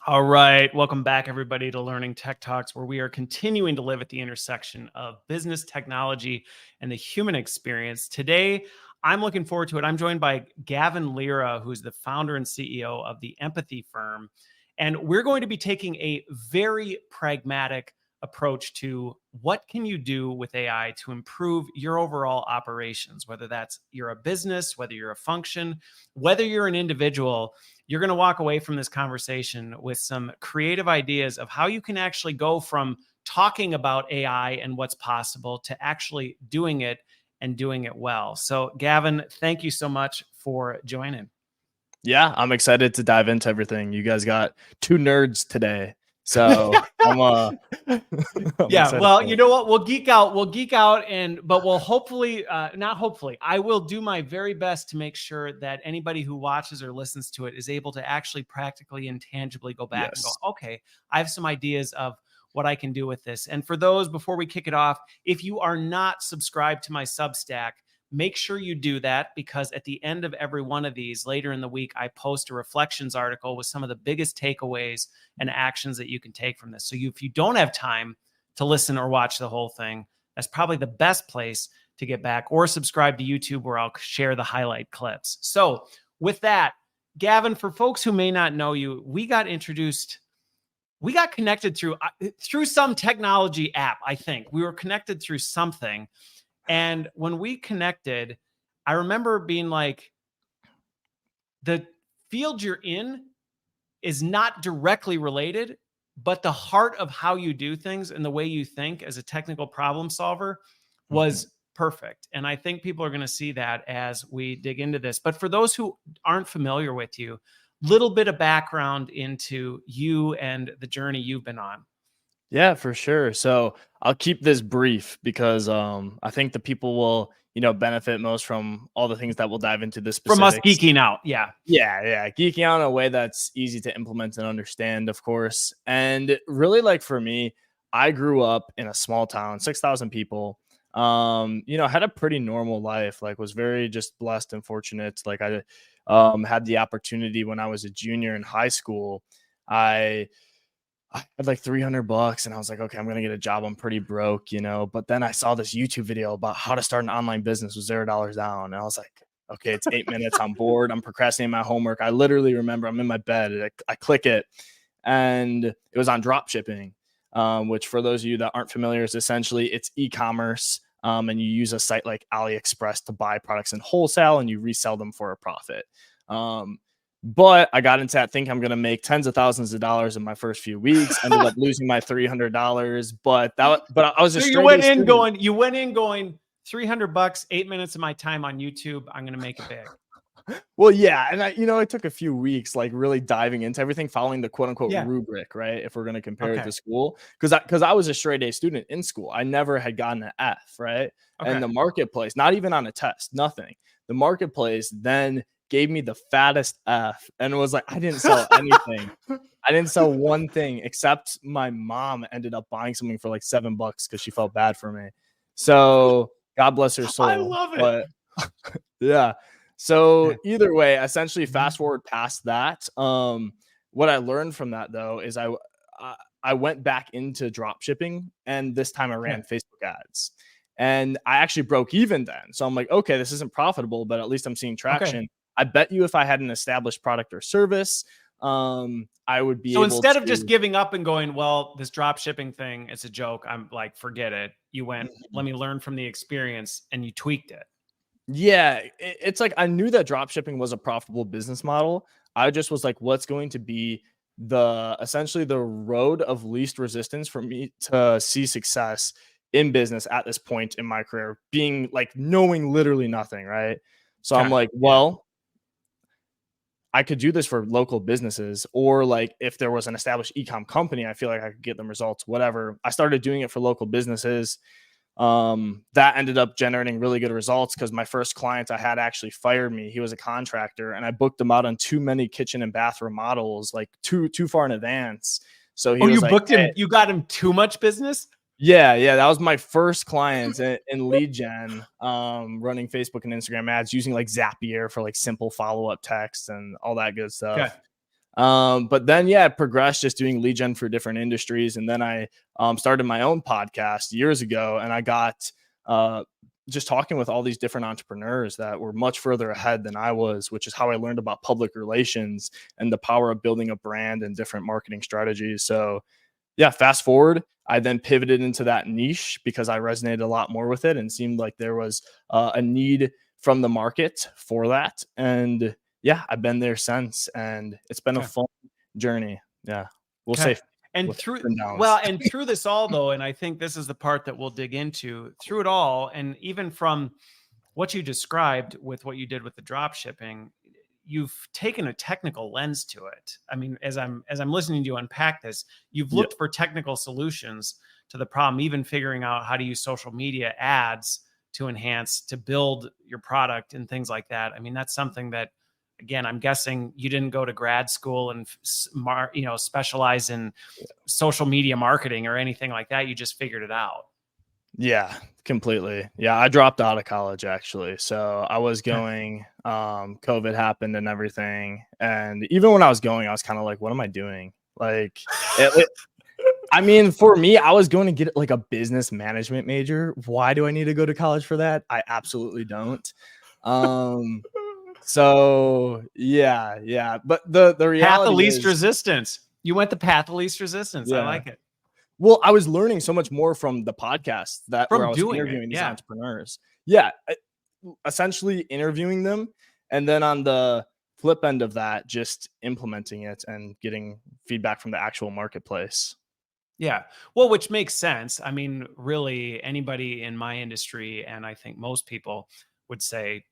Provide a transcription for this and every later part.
All right. Welcome back, everybody, to Learning Tech Talks, where we are continuing to live at the intersection of business, technology, and the human experience. Today, I'm looking forward to it. I'm joined by Gavin Lira, who's the founder and CEO of the Empathy Firm. And we're going to be taking a very pragmatic approach to what can you do with AI to improve your overall operations, whether that's you're a business, whether you're a function, whether you're an individual. You're going to walk away from this conversation with some creative ideas of how you can actually go from talking about AI and what's possible to actually doing it and doing it well. So, Gavin, thank you so much for joining. Yeah, I'm excited to dive into everything. You guys got two nerds today. So I'm Yeah, well, you know what? We'll geek out, but we'll hopefully, not hopefully, I will do my very best to make sure that anybody who watches or listens to it is able to actually practically and tangibly go back and go, okay, I have some ideas of what I can do with this. And for those, before we kick it off, if you are not subscribed to my Substack, make sure you do that, because at the end of every one of these, later in the week, I post a reflections article with some of the biggest takeaways and actions that you can take from this. So if you don't have time to listen or watch the whole thing, that's probably the best place to get back, or subscribe to YouTube, where I'll share the highlight clips. So with that, Gavin, for folks who may not know you, we got connected through some technology app. I think we were connected through something. And when we connected, I remember being like, the field you're in is not directly related, but the heart of how you do things and the way you think as a technical problem solver was perfect. And I think people are going to see that as we dig into this. But for those who aren't familiar with you, little bit of background into you and the journey you've been on. Yeah, for sure. So I'll keep this brief because I think the people will, benefit most from all the things that we'll dive into the specifics. From us geeking out. Yeah. Yeah. Geeking out in a way that's easy to implement and understand, of course. And really, like for me, I grew up in a small town, 6,000 people. Had a pretty normal life, like was very just blessed and fortunate. Like I had the opportunity when I was a junior in high school. I had like $300 and I was like, okay, I'm going to get a job. I'm pretty broke, but then I saw this YouTube video about how to start an online business with $0 down. And I was like, okay, it's 8 minutes. I'm bored. I'm procrastinating my homework. I literally remember I'm in my bed. I click it and it was on drop shipping, which for those of you that aren't familiar is essentially it's e-commerce. And you use a site like AliExpress to buy products in wholesale and you resell them for a profit. But I got into that thinking I'm going to make tens of thousands of dollars in my first few weeks. Ended up losing my $300. But I was just you went in going $300, 8 minutes of my time on YouTube. I'm going to make it big. Well, yeah. And I took a few weeks, like really diving into everything, following the quote unquote rubric, right? If we're going to compare it to school, because I was a straight A student in school. I never had gotten an F, right? Okay. And the marketplace, not even on a test, nothing. The marketplace then gave me the fattest F and was like, I didn't sell anything. I didn't sell one thing except my mom ended up buying something for like $7 because she felt bad for me. So God bless her soul. I love it. But, yeah. So either way, essentially fast forward past that. What I learned from that though, is I went back into drop shipping, and this time I ran Facebook ads. And I actually broke even then. So I'm like, okay, this isn't profitable, but at least I'm seeing traction. Okay. I bet you if I had an established product or service, I would be able to. So instead of just giving up and going, well, this drop shipping thing, it's a joke, I'm like, forget it. You went, let me learn from the experience, and you tweaked it. Yeah. It's like, I knew that drop shipping was a profitable business model. I just was like, what's going to be essentially the road of least resistance for me to see success in business at this point in my career, being like knowing literally nothing. Right. So I'm like, well, I could do this for local businesses, or like if there was an established e-com company, I feel like I could get them results, whatever. I started doing it for local businesses. That ended up generating really good results because my first client I had actually fired me. He was a contractor, and I booked him out on too many kitchen and bath remodels, like too far in advance. So you booked him. You got him too much business. Yeah. That was my first client in lead gen, running Facebook and Instagram ads using like Zapier for like simple follow-up text and all that good stuff. But then, yeah, it progressed just doing lead gen for different industries. And then I started my own podcast years ago, and I got just talking with all these different entrepreneurs that were much further ahead than I was, which is how I learned about public relations and the power of building a brand and different marketing strategies. So yeah, fast forward, I then pivoted into that niche because I resonated a lot more with it and seemed like there was a need from the market for that. And yeah, I've been there since, and it's been a fun journey. Yeah, we'll say and with through ups and downs. and through this all though, and I think this is the part that we'll dig into through it all, and even from what you described with what you did with the drop shipping, you've taken a technical lens to it. I mean, as I'm listening to you unpack this, you've looked for technical solutions to the problem, even figuring out how to use social media ads to enhance, to build your product and things like that. I mean, that's something that, again, I'm guessing you didn't go to grad school and specialize in social media marketing or anything like that. You just figured it out. Yeah, completely. Yeah, I dropped out of college actually. So I was going, COVID happened and everything. And even when I was going, I was kind of like, what am I doing? Like, I mean, for me, I was going to get like a business management major. Why do I need to go to college for that? I absolutely don't. So yeah. But the reality path of least is, resistance. You went the path of least resistance. I like it. Well, I was learning so much more from the podcast where I was doing interviewing these yeah. entrepreneurs. Yeah, essentially interviewing them, and then on the flip end of that, just implementing it and getting feedback from the actual marketplace. Yeah. Well, which makes sense. I mean, really, anybody in my industry, and I think most people would say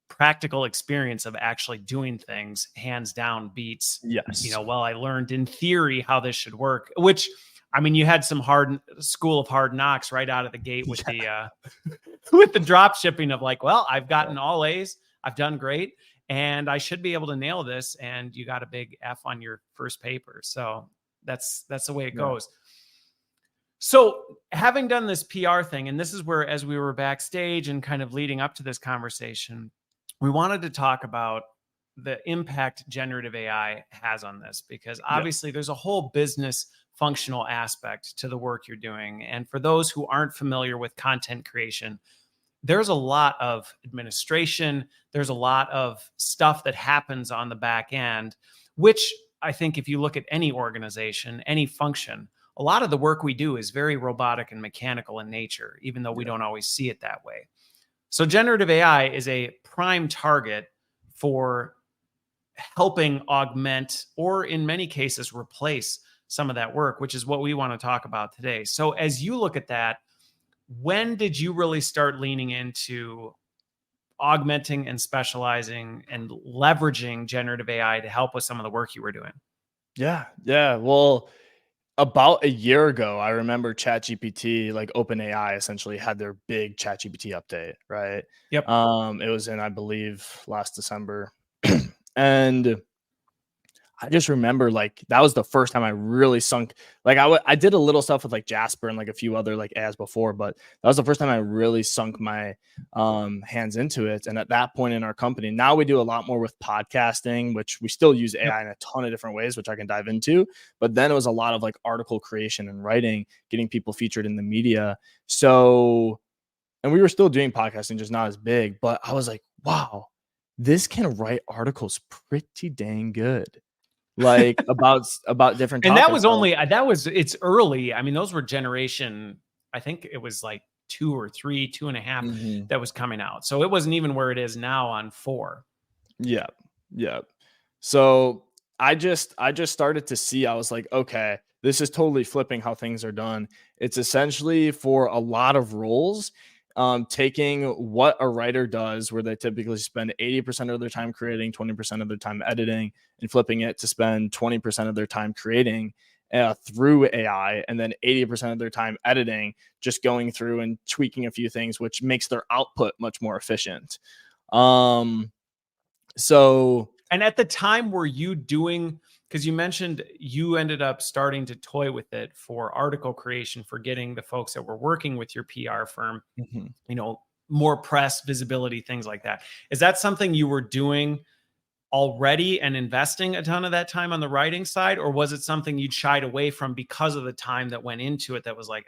practical experience of actually doing things hands down beats, Yes. Well, I learned in theory how this should work, which, I mean, you had some school of hard knocks right out of the gate with the with the drop shipping of like, well, I've gotten all A's, I've done great, and I should be able to nail this. And you got a big F on your first paper. So that's the way it goes. So having done this PR thing, and this is where, as we were backstage and kind of leading up to this conversation, we wanted to talk about the impact generative AI has on this, because obviously there's a whole business functional aspect to the work you're doing. And for those who aren't familiar with content creation, there's a lot of administration, there's a lot of stuff that happens on the back end, which I think if you look at any organization, any function, a lot of the work we do is very robotic and mechanical in nature, even though we don't always see it that way. So generative AI is a prime target for helping augment, or in many cases, replace some of that work, which is what we want to talk about today. So as you look at that, when did you really start leaning into augmenting and specializing and leveraging generative AI to help with some of the work you were doing? Yeah. Well, about a year ago, I remember ChatGPT, like OpenAI, essentially had their big ChatGPT update, right? Yep. It was in, I believe, last December, and I just remember like that was the first time I really sunk. Like I did a little stuff with like Jasper and like a few other like ads before, but that was the first time I really sunk my hands into it. And at that point in our company, now we do a lot more with podcasting, which we still use AI in a ton of different ways, which I can dive into. But then it was a lot of like article creation and writing, getting people featured in the media. So, and we were still doing podcasting, just not as big. But I was like, wow, this can write articles pretty dang good, like about different And topics. that was it's early. I mean, those were generation, I think it was like 2 or 3, 2.5 that was coming out. So it wasn't even where it is now on 4. Yeah. So I just started to see, I was like, okay, this is totally flipping how things are done. It's essentially for a lot of roles, taking what a writer does, where they typically spend 80% of their time creating, 20% of their time editing, and flipping it to spend 20% of their time creating through AI, and then 80% of their time editing, just going through and tweaking a few things, which makes their output much more efficient. So, and at the time, were you doing, because you mentioned you ended up starting to toy with it for article creation, for getting the folks that were working with your PR firm, more press visibility, things like that. Is that something you were doing already and investing a ton of that time on the writing side, or was it something you'd shied away from because of the time that went into it that was like,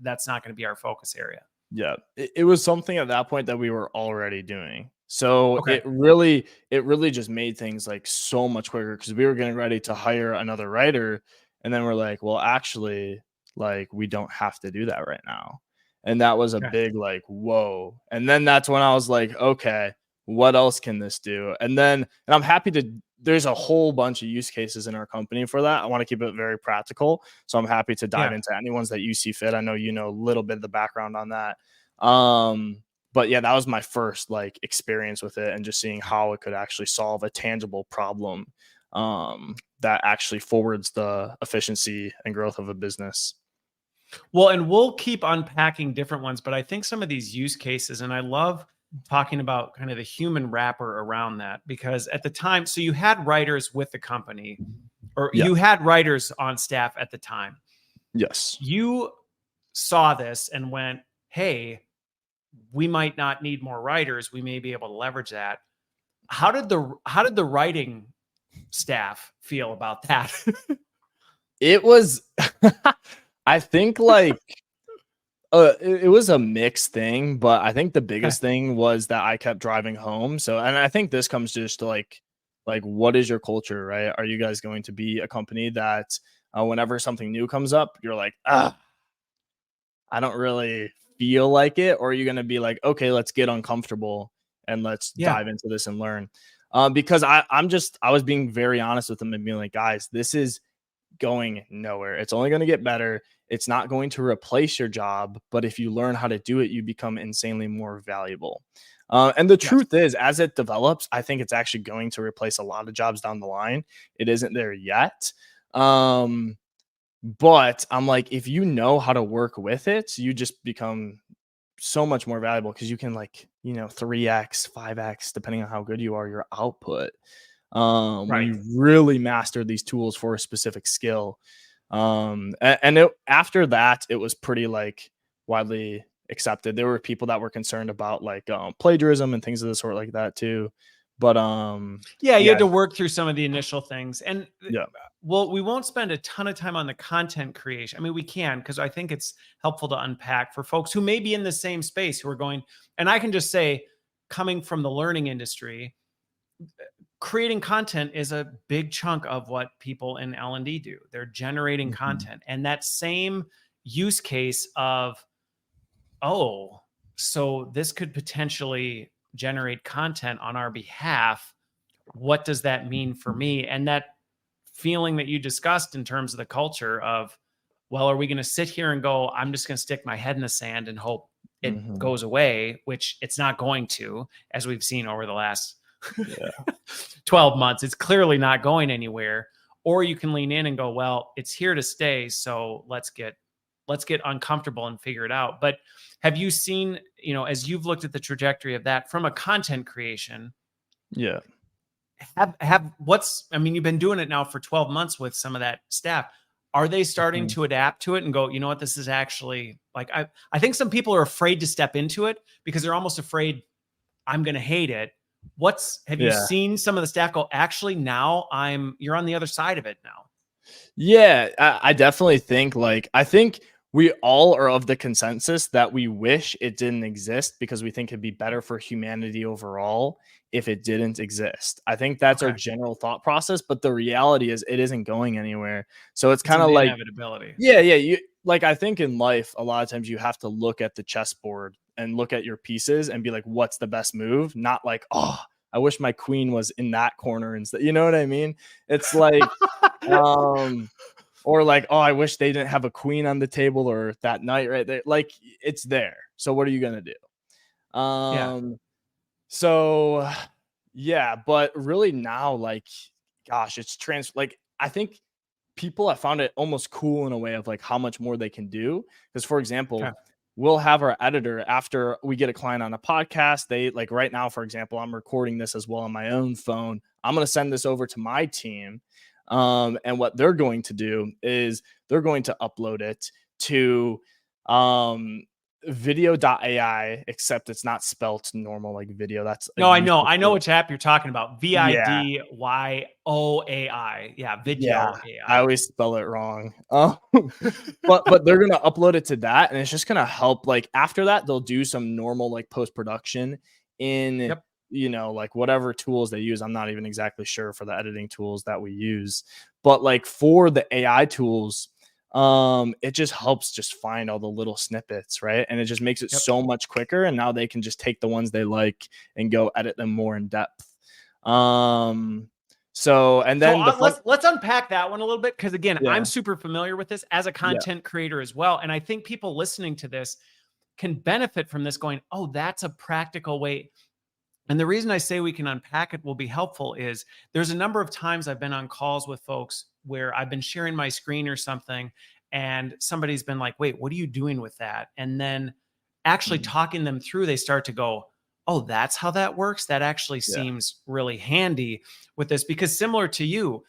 that's not going to be our focus area? Yeah, it was something at that point that we were already doing. So Okay. it really just made things like so much quicker because we were getting ready to hire another writer. And then we're like, well, actually, like we don't have to do that right now. And that was a Okay. big like, whoa. And then that's when I was like, okay, what else can this do? And I'm happy to, there's a whole bunch of use cases in our company for that. I want to keep it very practical. So I'm happy to dive Yeah. into any ones that you see fit. I know you know a little bit of the background on that. But yeah, that was my first like experience with it and just seeing how it could actually solve a tangible problem that actually forwards the efficiency and growth of a business. Well, and we'll keep unpacking different ones, but I think some of these use cases, and I love talking about kind of the human wrapper around that, because at the time, so you had writers with the company, or Yeah. you had writers on staff at the time. Yes. You saw this and went, hey, we might not need more writers. We may be able to leverage that. How did the writing staff feel about that? It was I think like it was a mixed thing, but I think the biggest thing was that I kept driving home. So, and I think this comes just to like what is your culture, right? Are you guys going to be a company that whenever something new comes up, you're like, I don't really feel like it, or are you going to be like, okay, let's get uncomfortable and let's Yeah. dive into this and learn? Because I was being very honest with them and being like, guys, this is going nowhere. It's only going to get better. It's not going to replace your job, but if you learn how to do it, you become insanely more valuable. And the truth is, as it develops, I think it's actually going to replace a lot of jobs down the line. It isn't there yet. But I'm like, if you know how to work with it, you just become so much more valuable because you can 3x, 5x, depending on how good you are, your output. When you really master these tools for a specific skill. After that, it was pretty like widely accepted. There were people that were concerned about like plagiarism and things of the sort like that too. But you had to work through some of the initial things. And yeah. Well, we won't spend a ton of time on the content creation. I mean, we can, because I think it's helpful to unpack for folks who may be in the same space who are going, and I can just say, coming from the learning industry, creating content is a big chunk of what people in L&D do. They're generating content. And that same use case of, oh, so this could potentially generate content on our behalf. What does that mean for me? And that feeling that you discussed in terms of the culture of, well, are we going to sit here and go, I'm just going to stick my head in the sand and hope it goes away, which it's not going to, as we've seen over the last 12 months. It's clearly not going anywhere. Or you can lean in and go, well, it's here to stay. So let's get uncomfortable and figure it out. But have you seen, as you've looked at the trajectory of that from a content creation? Yeah. You've been doing it now for 12 months with some of that staff. Are they starting to adapt to it and go, you know what, this is actually like, I think some people are afraid to step into it because they're almost afraid I'm going to hate it. Have you seen some of the staff go, actually now you're on the other side of it now? Yeah, I definitely think I think we all are of the consensus that we wish it didn't exist because we think it'd be better for humanity overall if it didn't exist. I think that's our general thought process, but the reality is it isn't going anywhere. So it's kind of like inevitability. Yeah. I think in life, a lot of times you have to look at the chessboard and look at your pieces and be like, what's the best move? Not like, oh, I wish my queen was in that corner instead. You know what I mean? It's like, or like, oh, I wish they didn't have a queen on the table or that knight right there. Like it's there. So what are you going to do? So yeah, but really now, gosh, it's I think people have found it almost cool in a way of like how much more they can do. Because for example, we'll have our editor after we get a client on a podcast. They like right now, for example, I'm recording this as well on my own phone. I'm going to send this over to my team. And what they're going to do is they're going to upload it to video.ai, except it's not spelled normal like video. That's a No, I know. useless I know word. which app you're talking about. Yeah. VIDYOAI. Yeah, Yeah, video I AI. always spell it wrong. But they're gonna upload it to that, and it's just gonna help. Like after that, they'll do some normal like post production in Yep. like whatever tools they use. I'm not even exactly sure for the editing tools that we use, but like for the AI tools, it just helps just find all the little snippets, right? And it just makes it Yep. so much quicker. And now they can just take the ones they like and go edit them more in depth. So, and then the fun, let's unpack that one a little bit, because again, I'm yeah, super familiar with this as a yeah, content creator as well, and I think people listening to this can benefit from this. Going, oh, that's a practical way. And the reason I say we can unpack it will be helpful is there's a number of times I've been on calls with folks where I've been sharing my screen or something, and somebody's been like, wait, what are you doing with that? And then actually mm, talking them through, they start to go, oh, that's how that works. That actually yeah, seems really handy with this. Because similar to you,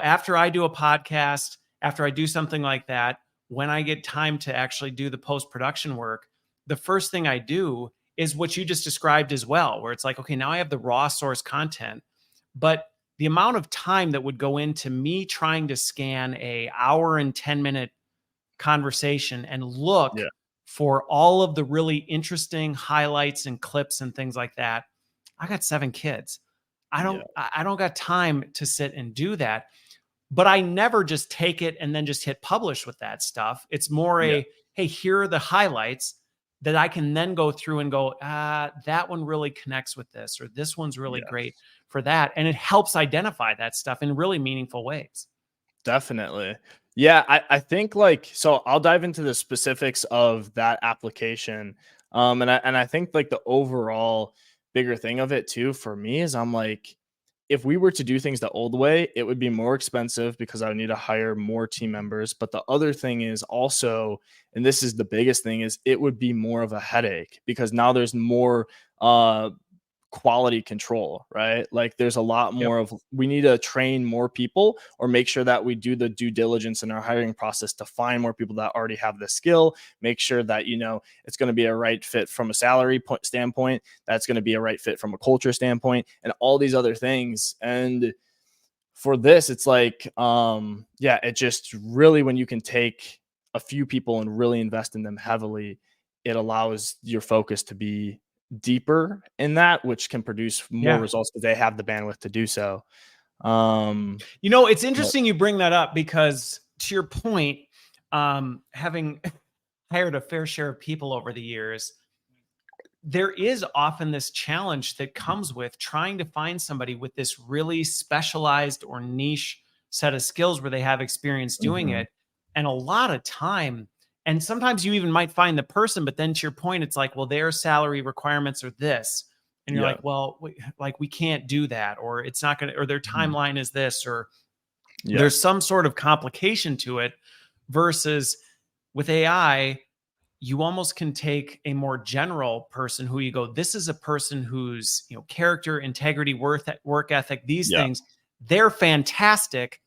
after I do a podcast, after I do something like that, when I get time to actually do the post production work, the first thing I do is what you just described as well, where it's like, okay, now I have the raw source content, but the amount of time that would go into me trying to scan a hour and 10-minute conversation and look yeah, for all of the really interesting highlights and clips and things like that. I got 7 kids. yeah, I don't got time to sit and do that. But I never just take it and then just hit publish with that stuff. It's more yeah, hey, here are the highlights that I can then go through and go, that one really connects with this, or this one's really yeah. great for that. And it helps identify that stuff in really meaningful ways. Definitely. Yeah, I think like so I'll dive into the specifics of that application. And I think like the overall bigger thing of it too for me is I'm like, if we were to do things the old way, it would be more expensive because I would need to hire more team members. But the other thing is also, and this is the biggest thing, is it would be more of a headache because now there's more quality control, right? Like there's a lot Yep. more of we need to train more people or make sure that we do the due diligence in our hiring process to find more people that already have the skill, make sure that it's going to be a right fit from a salary standpoint, that's going to be a right fit from a culture standpoint, and all these other things. And for this, it's like yeah, it just really, when you can take a few people and really invest in them heavily, it allows your focus to be deeper in that, which can produce more Yeah. results because they have the bandwidth to do so. It's But interesting you bring that up because to your point, having hired a fair share of people over the years, there is often this challenge that comes with trying to find somebody with this really specialized or niche set of skills where they have experience doing mhm, it. And a lot of time, and sometimes you even might find the person, but then to your point, it's like, well, their salary requirements are this. And you're yeah, like, well, we can't do that, or it's not going to, or their mhm, timeline is this, or yeah, there's some sort of complication to it versus with AI, you almost can take a more general person who you go, this is a person whose character, integrity, work ethic, these yeah, things, they're fantastic.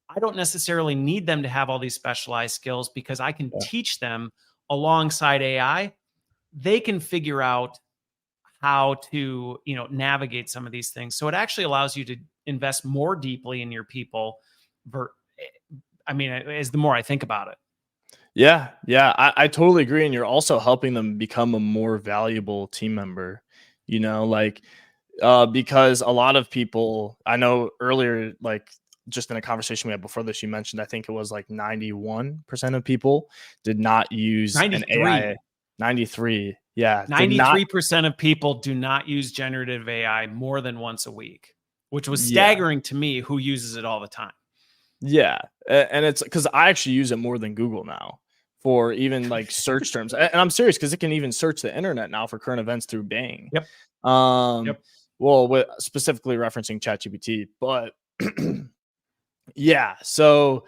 I don't necessarily need them to have all these specialized skills because I can yeah, teach them alongside AI. They can figure out how to navigate some of these things. So it actually allows you to invest more deeply in your people. I mean, as the more I think about it. yeah, yeah. I totally agree, and you're also helping them become a more valuable team member. Like because a lot of people I know earlier, like just in a conversation we had before this, you mentioned I think it was like 91% of people did not use an AI. 93. 93, yeah, did not. 93% of people do not use generative AI more than once a week, which was Yeah, staggering to me who uses it all the time. yeah, and it's because I actually use it more than Google now for even like search terms, and I'm serious because it can even search the internet now for current events through Bing. Yep. Um, Yep. well, specifically referencing ChatGPT, but yeah, so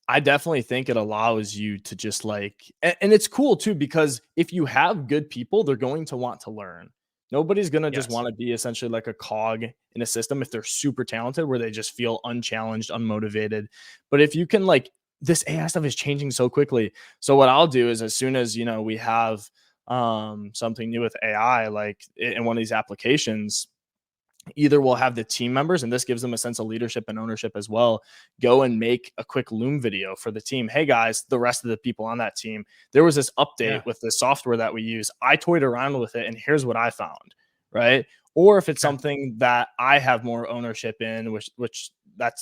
I definitely think it allows you to just like, and it's cool too, because if you have good people, they're going to want to learn. Nobody's going to just Yes. want to be essentially like a cog in a system if they're super talented, where they just feel unchallenged, unmotivated. But if you can, like, this AI stuff is changing so quickly. So what I'll do is as soon as, we have something new with AI, like in one of these applications, either we'll have the team members, and this gives them a sense of leadership and ownership as well, go and make a quick Loom video for the team. Hey guys, the rest of the people on that team, there was this update with the software that we use. I toyed around with it and here's what I found, right? Or if it's something that I have more ownership in, which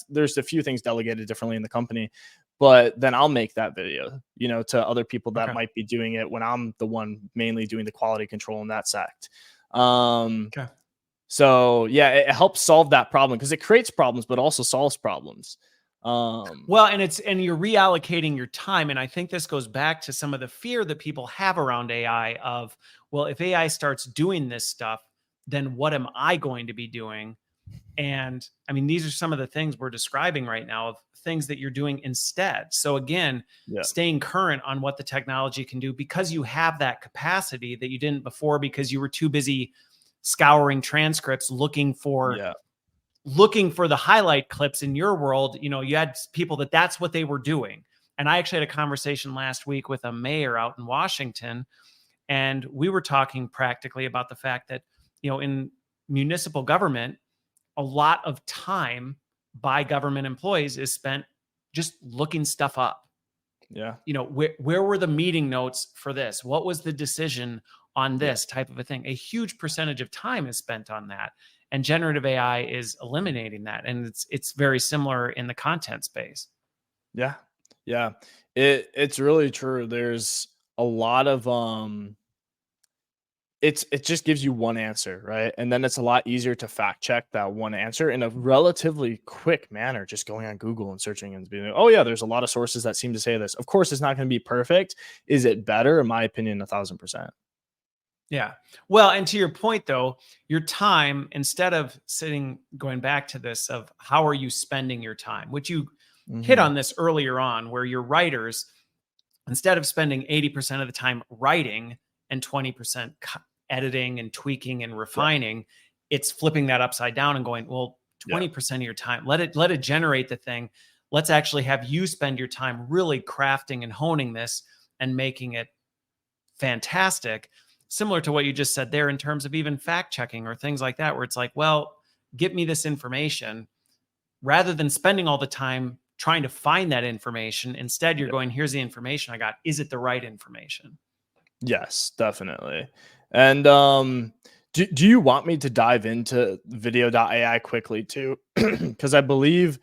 there's a few things delegated differently in the company, but then I'll make that video, to other people that might be doing it when I'm the one mainly doing the quality control in that sect. So yeah, it helps solve that problem because it creates problems, but also solves problems. Well, and you're reallocating your time. And I think this goes back to some of the fear that people have around AI of, well, if AI starts doing this stuff, then what am I going to be doing? And I mean, these are some of the things we're describing right now of things that you're doing instead. So again, staying current on what the technology can do because you have that capacity that you didn't before because you were too busy scouring transcripts looking for the highlight clips in your world. You had people that's what they were doing. And I actually had a conversation last week with a mayor out in Washington, and we were talking practically about the fact that in municipal government, a lot of time by government employees is spent just looking stuff up. Where were the meeting notes for this? What was the decision on this type of a thing? A huge percentage of time is spent on that, and generative AI is eliminating that. And it's very similar in the content space. Yeah. It's really true. There's a lot of it just gives you one answer, right? And then it's a lot easier to fact check that one answer in a relatively quick manner, just going on Google and searching and being like, oh yeah, there's a lot of sources that seem to say this. Of course, it's not going to be perfect. Is it better? In my opinion, 1,000%. Yeah. Well, and to your point though, your time, instead of going back to this of how are you spending your time, which you hit on this earlier on, where your writers, instead of spending 80% of the time writing and 20% editing and tweaking and refining, it's flipping that upside down and going, well, 20% of your time, let it generate the thing. Let's actually have you spend your time really crafting and honing this and making it fantastic. Similar to what you just said there in terms of even fact checking or things like that, where it's like, well, get me this information rather than spending all the time trying to find that information. Instead, you're going, here's the information I got. Is it the right information? Yes, definitely. And do you want me to dive into video.ai quickly too? Because I believe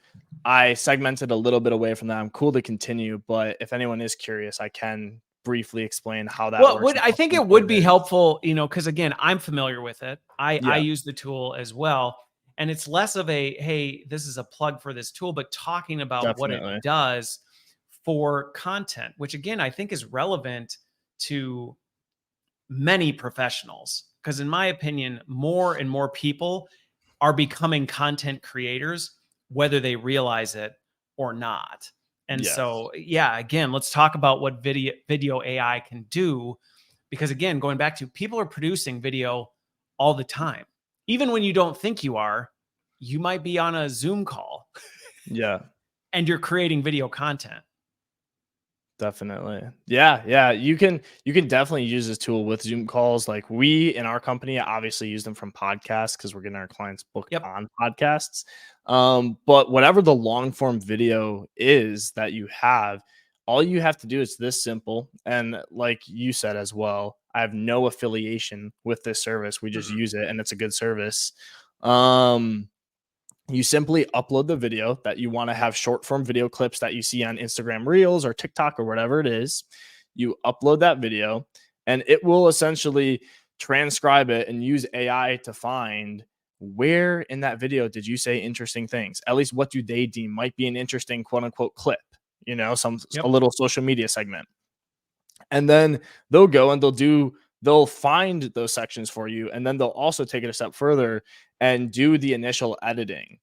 I segmented a little bit away from that. I'm cool to continue, but if anyone is curious, I can briefly explain how that works. I think it would be helpful, because again, I'm familiar with it. I use the tool as well. And it's less of a, hey, this is a plug for this tool, but talking about what it does for content, which again, I think is relevant to many professionals. Because in my opinion, more and more people are becoming content creators, whether they realize it or not. And so, again, let's talk about what video AI can do. Because again, going back to, people are producing video all the time. Even when you don't think you are, you might be on a Zoom call. And you're creating video content. Definitely. Yeah. You can definitely use this tool with Zoom calls. Like we in our company obviously use them from podcasts because we're getting our clients booked on podcasts. But whatever the long form video is that you have, all you have to do is this simple. And like you said as well, I have no affiliation with this service. We just use it and it's a good service. You simply upload the video that you want to have, short form video clips that you see on Instagram Reels or TikTok or whatever it is. You upload that video and it will essentially transcribe it and use AI to find where in that video did you say interesting things. At least what do they deem might be an interesting quote unquote clip, a little social media segment. And then they'll go and they'll find those sections for you. And then they'll also take it a step further and do the initial editing.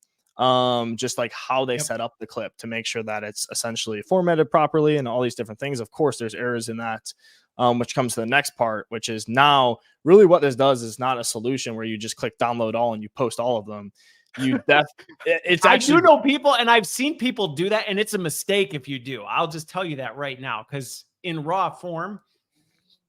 Just like how they set up the clip to make sure that it's essentially formatted properly and all these different things. Of course, there's errors in that, which comes to the next part, which is now really what this does is not a solution where you just click download all and you post all of them. It's actually, I do know people, and I've seen people do that, and it's a mistake if you do. I'll just tell you that right now, because in raw form,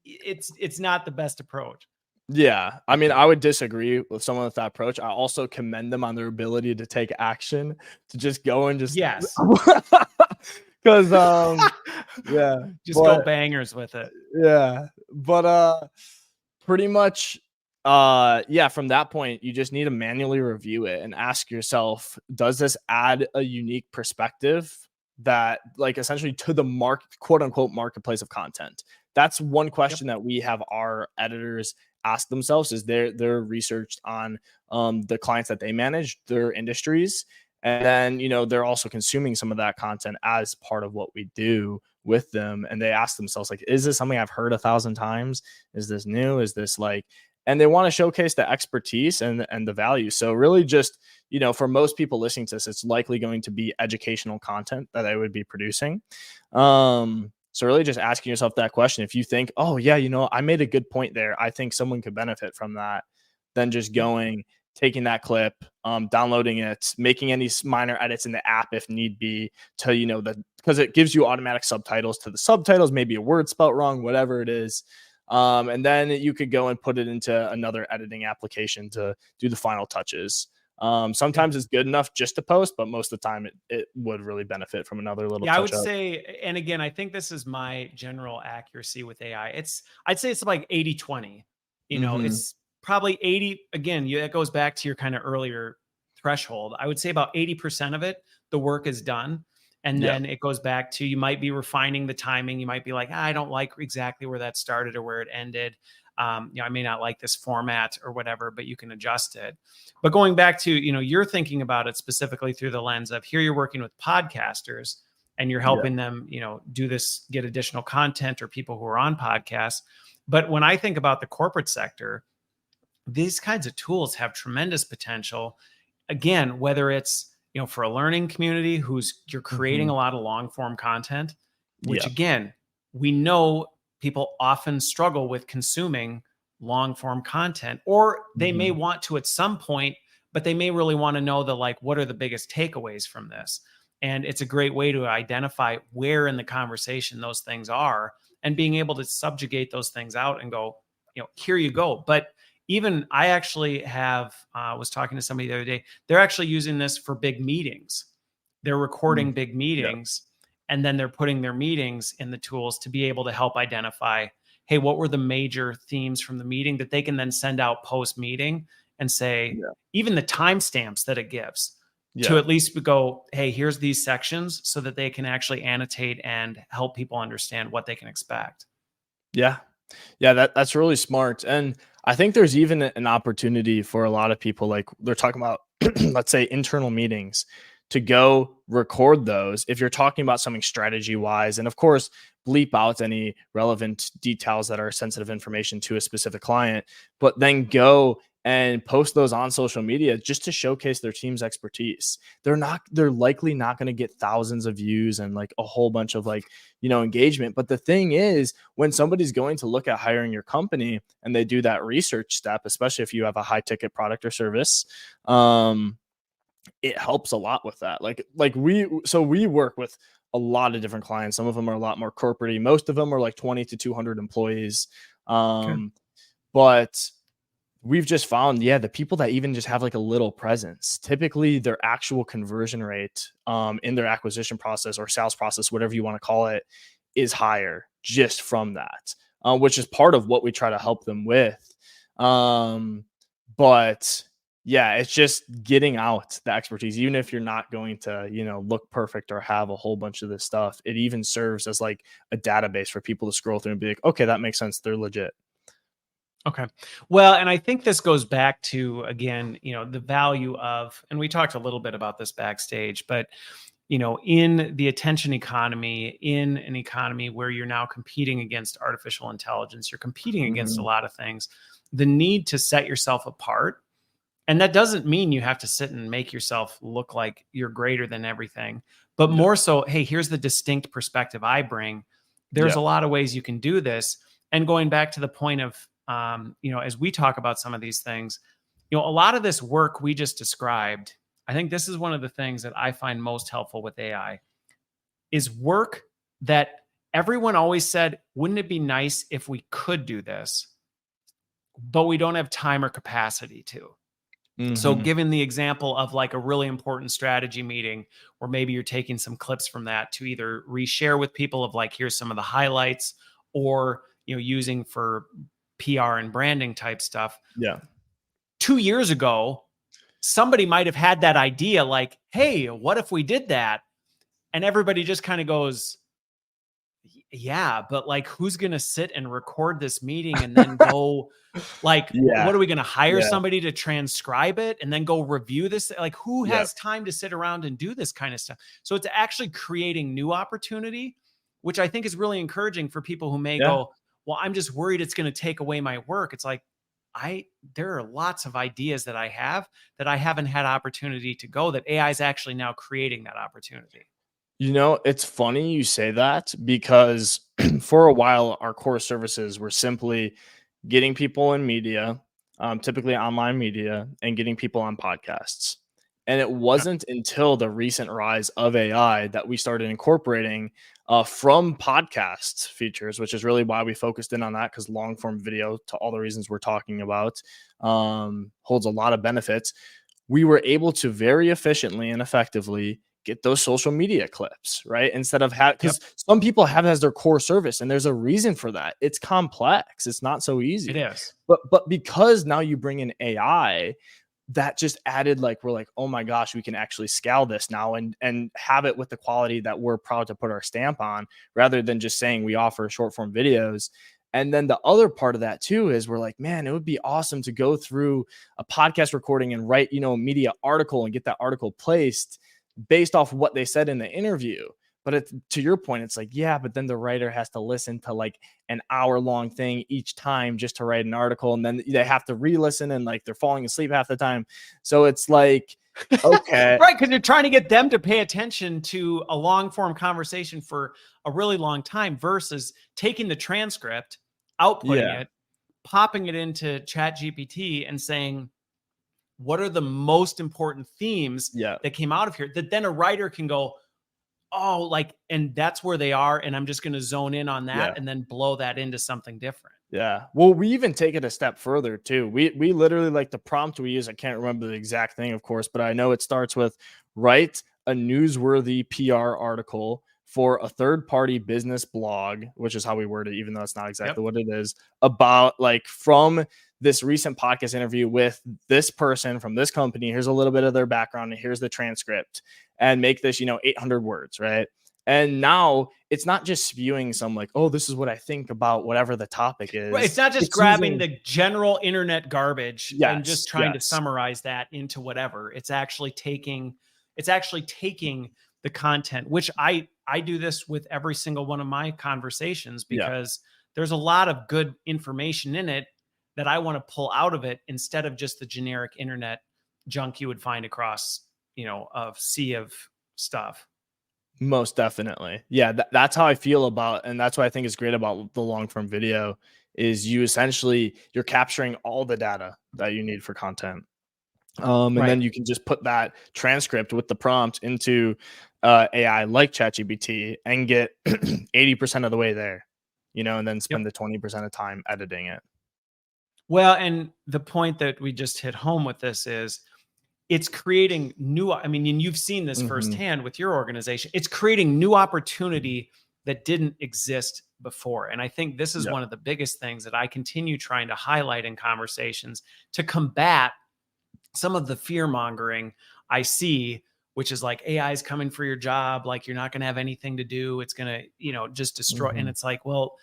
it's not the best approach. Yeah. I mean, I would disagree with someone with that approach. I also commend them on their ability to take action, to just go and just Yes. because yeah, Just go but bangers with it. yeah, but pretty much yeah, from that point you just need to manually review it and ask yourself, does this add a unique perspective that, like, essentially to the quote unquote marketplace of content? That's one question that we have our editors ask themselves, is they're researched on the clients that they manage, their industries, and then they're also consuming some of that content as part of what we do with them, and they ask themselves, like, is this something I've heard 1,000 times? Is this new? Is this like, and they want to showcase the expertise and the value. So really just, for most people listening to this, it's likely going to be educational content that they would be producing. So really just asking yourself that question. If you think, oh yeah, I made a good point there, I think someone could benefit from that, then just going, taking that clip, downloading it, making any minor edits in the app if need be, to, because it gives you automatic subtitles to the subtitles, maybe a word spelt wrong, whatever it is. And then you could go and put it into another editing application to do the final touches. Sometimes it's good enough just to post, but most of the time it would really benefit from another little touch I would up. say, and again, I think this is my general accuracy with AI. I'd say it's like 80-20. It's probably 80. Again, it goes back to your kind of earlier threshold. I would say about 80% of it, the work is done. And then it goes back to, you might be refining the timing. You might be like, I don't like exactly where that started or where it ended. I may not like this format or whatever, but you can adjust it. But going back to, you're thinking about it specifically through the lens of, here you're working with podcasters and you're helping them, do this, get additional content, or people who are on podcasts. But when I think about the corporate sector, these kinds of tools have tremendous potential. Again, whether it's, for a learning community you're creating a lot of long form content, which again, we know people often struggle with consuming long form content, or they may want to at some point, but they may really want to know what are the biggest takeaways from this? And it's a great way to identify where in the conversation those things are, and being able to subjugate those things out and go, here you go. But even I actually was talking to somebody the other day. They're actually using this for big meetings. They're recording big meetings, and then they're putting their meetings in the tools to be able to help identify, hey, what were the major themes from the meeting, that they can then send out post meeting and say, even the timestamps that it gives, to at least go, hey, here's these sections, so that they can actually annotate and help people understand what they can expect. Yeah. That's really smart. And I think there's even an opportunity for a lot of people, like they're talking about, let's say, internal meetings, to go record those if you're talking about something strategy wise, and of course bleep out any relevant details that are sensitive information to a specific client, but then go and post those on social media just to showcase their team's expertise. They're likely not going to get thousands of views and like a whole bunch of engagement. But the thing is, when somebody's going to look at hiring your company and they do that research step, especially if you have a high ticket product or service, it helps a lot with that. We work with a lot of different clients. Some of them are a lot more corporate. Most of them are like 20 to 200 employees. But we've just found, the people that even just have like a little presence, typically their actual conversion rate in their acquisition process or sales process, whatever you want to call it, is higher just from that, which is part of what we try to help them with. But yeah, it's just getting out the expertise, even if you're not going to, look perfect or have a whole bunch of this stuff. It even serves as like a database for people to scroll through and be like, okay, that makes sense. They're legit. Okay. Well, and I think this goes back to, again, the value of, and we talked a little bit about this backstage, but, in the attention economy, in an economy where you're now competing against artificial intelligence, you're competing against a lot of things, the need to set yourself apart. And that doesn't mean you have to sit and make yourself look like you're greater than everything, but more so, hey, here's the distinct perspective I bring. There's a lot of ways you can do this. And going back to the point of, as we talk about some of these things, a lot of this work we just described, I think this is one of the things that I find most helpful with AI, is work that everyone always said, wouldn't it be nice if we could do this, but we don't have time or capacity to. So given the example of like a really important strategy meeting where maybe you're taking some clips from that to either reshare with people of like, here's some of the highlights, or, using for PR and branding type stuff. Yeah. 2 years ago, somebody might have had that idea like, hey, what if we did that? And everybody just kind of goes, yeah, but like, who's going to sit and record this meeting and then go like, what are we going to hire somebody to transcribe it and then go review this? Like, who has time to sit around and do this kind of stuff? So it's actually creating new opportunity, which I think is really encouraging for people who may go, well, I'm just worried it's going to take away my work. It's like, there are lots of ideas that I have that I haven't had opportunity to go, that AI is actually now creating that opportunity. It's funny you say that, because for a while, our core services were simply getting people in media, typically online media, and getting people on podcasts. And it wasn't until the recent rise of AI that we started incorporating from podcast features, which is really why we focused in on that, because long form video, to all the reasons we're talking about, holds a lot of benefits. We were able to very efficiently and effectively get those social media clips, right? Instead of because some people have it as their core service, and there's a reason for that. It's complex. It's not so easy. It is. But because now you bring in AI, that just added, like, we're like, oh my gosh, we can actually scale this now and have it with the quality that we're proud to put our stamp on, rather than just saying we offer short form videos. And then the other part of that too is we're like, man, it would be awesome to go through a podcast recording and write, a media article and get that article placed based off what they said in the interview. But to your point, it's like, yeah, but then the writer has to listen to like an hour-long thing each time just to write an article. And then they have to re-listen, and like they're falling asleep half the time. So it's like, okay. Right, because you're trying to get them to pay attention to a long-form conversation for a really long time versus taking the transcript, outputting it, popping it into ChatGPT and saying, what are the most important themes that came out of here, that then a writer can go, oh, like, and that's where they are, and I'm just going to zone in on that and then blow that into something different. Yeah. Well, we even take it a step further too. We literally, like, the prompt we use, I can't remember the exact thing, of course, but I know it starts with write a newsworthy PR article for a third-party business blog, which is how we word it, even though it's not exactly what it is, about like from this recent podcast interview with this person from this company. Here's a little bit of their background, and here's the transcript, and make this, 800 words, right? And now it's not just spewing some like, oh, this is what I think about whatever the topic is. Right. It's not just grabbing the general internet garbage and just trying to summarize that into whatever. It's actually taking the content, which I do this with every single one of my conversations, because there's a lot of good information in it that I want to pull out of it, instead of just the generic internet junk you would find across, a sea of stuff. Most definitely. Yeah, that's how I feel about, and that's what I think is great about the long form video, is you're capturing all the data that you need for content. And then you can just put that transcript with the prompt into AI like ChatGPT and get 80% of the way there, and then spend the 20% of time editing it. Well, and the point that we just hit home with this is, it's creating new, and you've seen this firsthand with your organization. It's creating new opportunity that didn't exist before. And I think this is one of the biggest things that I continue trying to highlight in conversations to combat some of the fear mongering I see, which is like, AI is coming for your job. Like, you're not going to have anything to do. It's going to, just destroy. And it's like, well,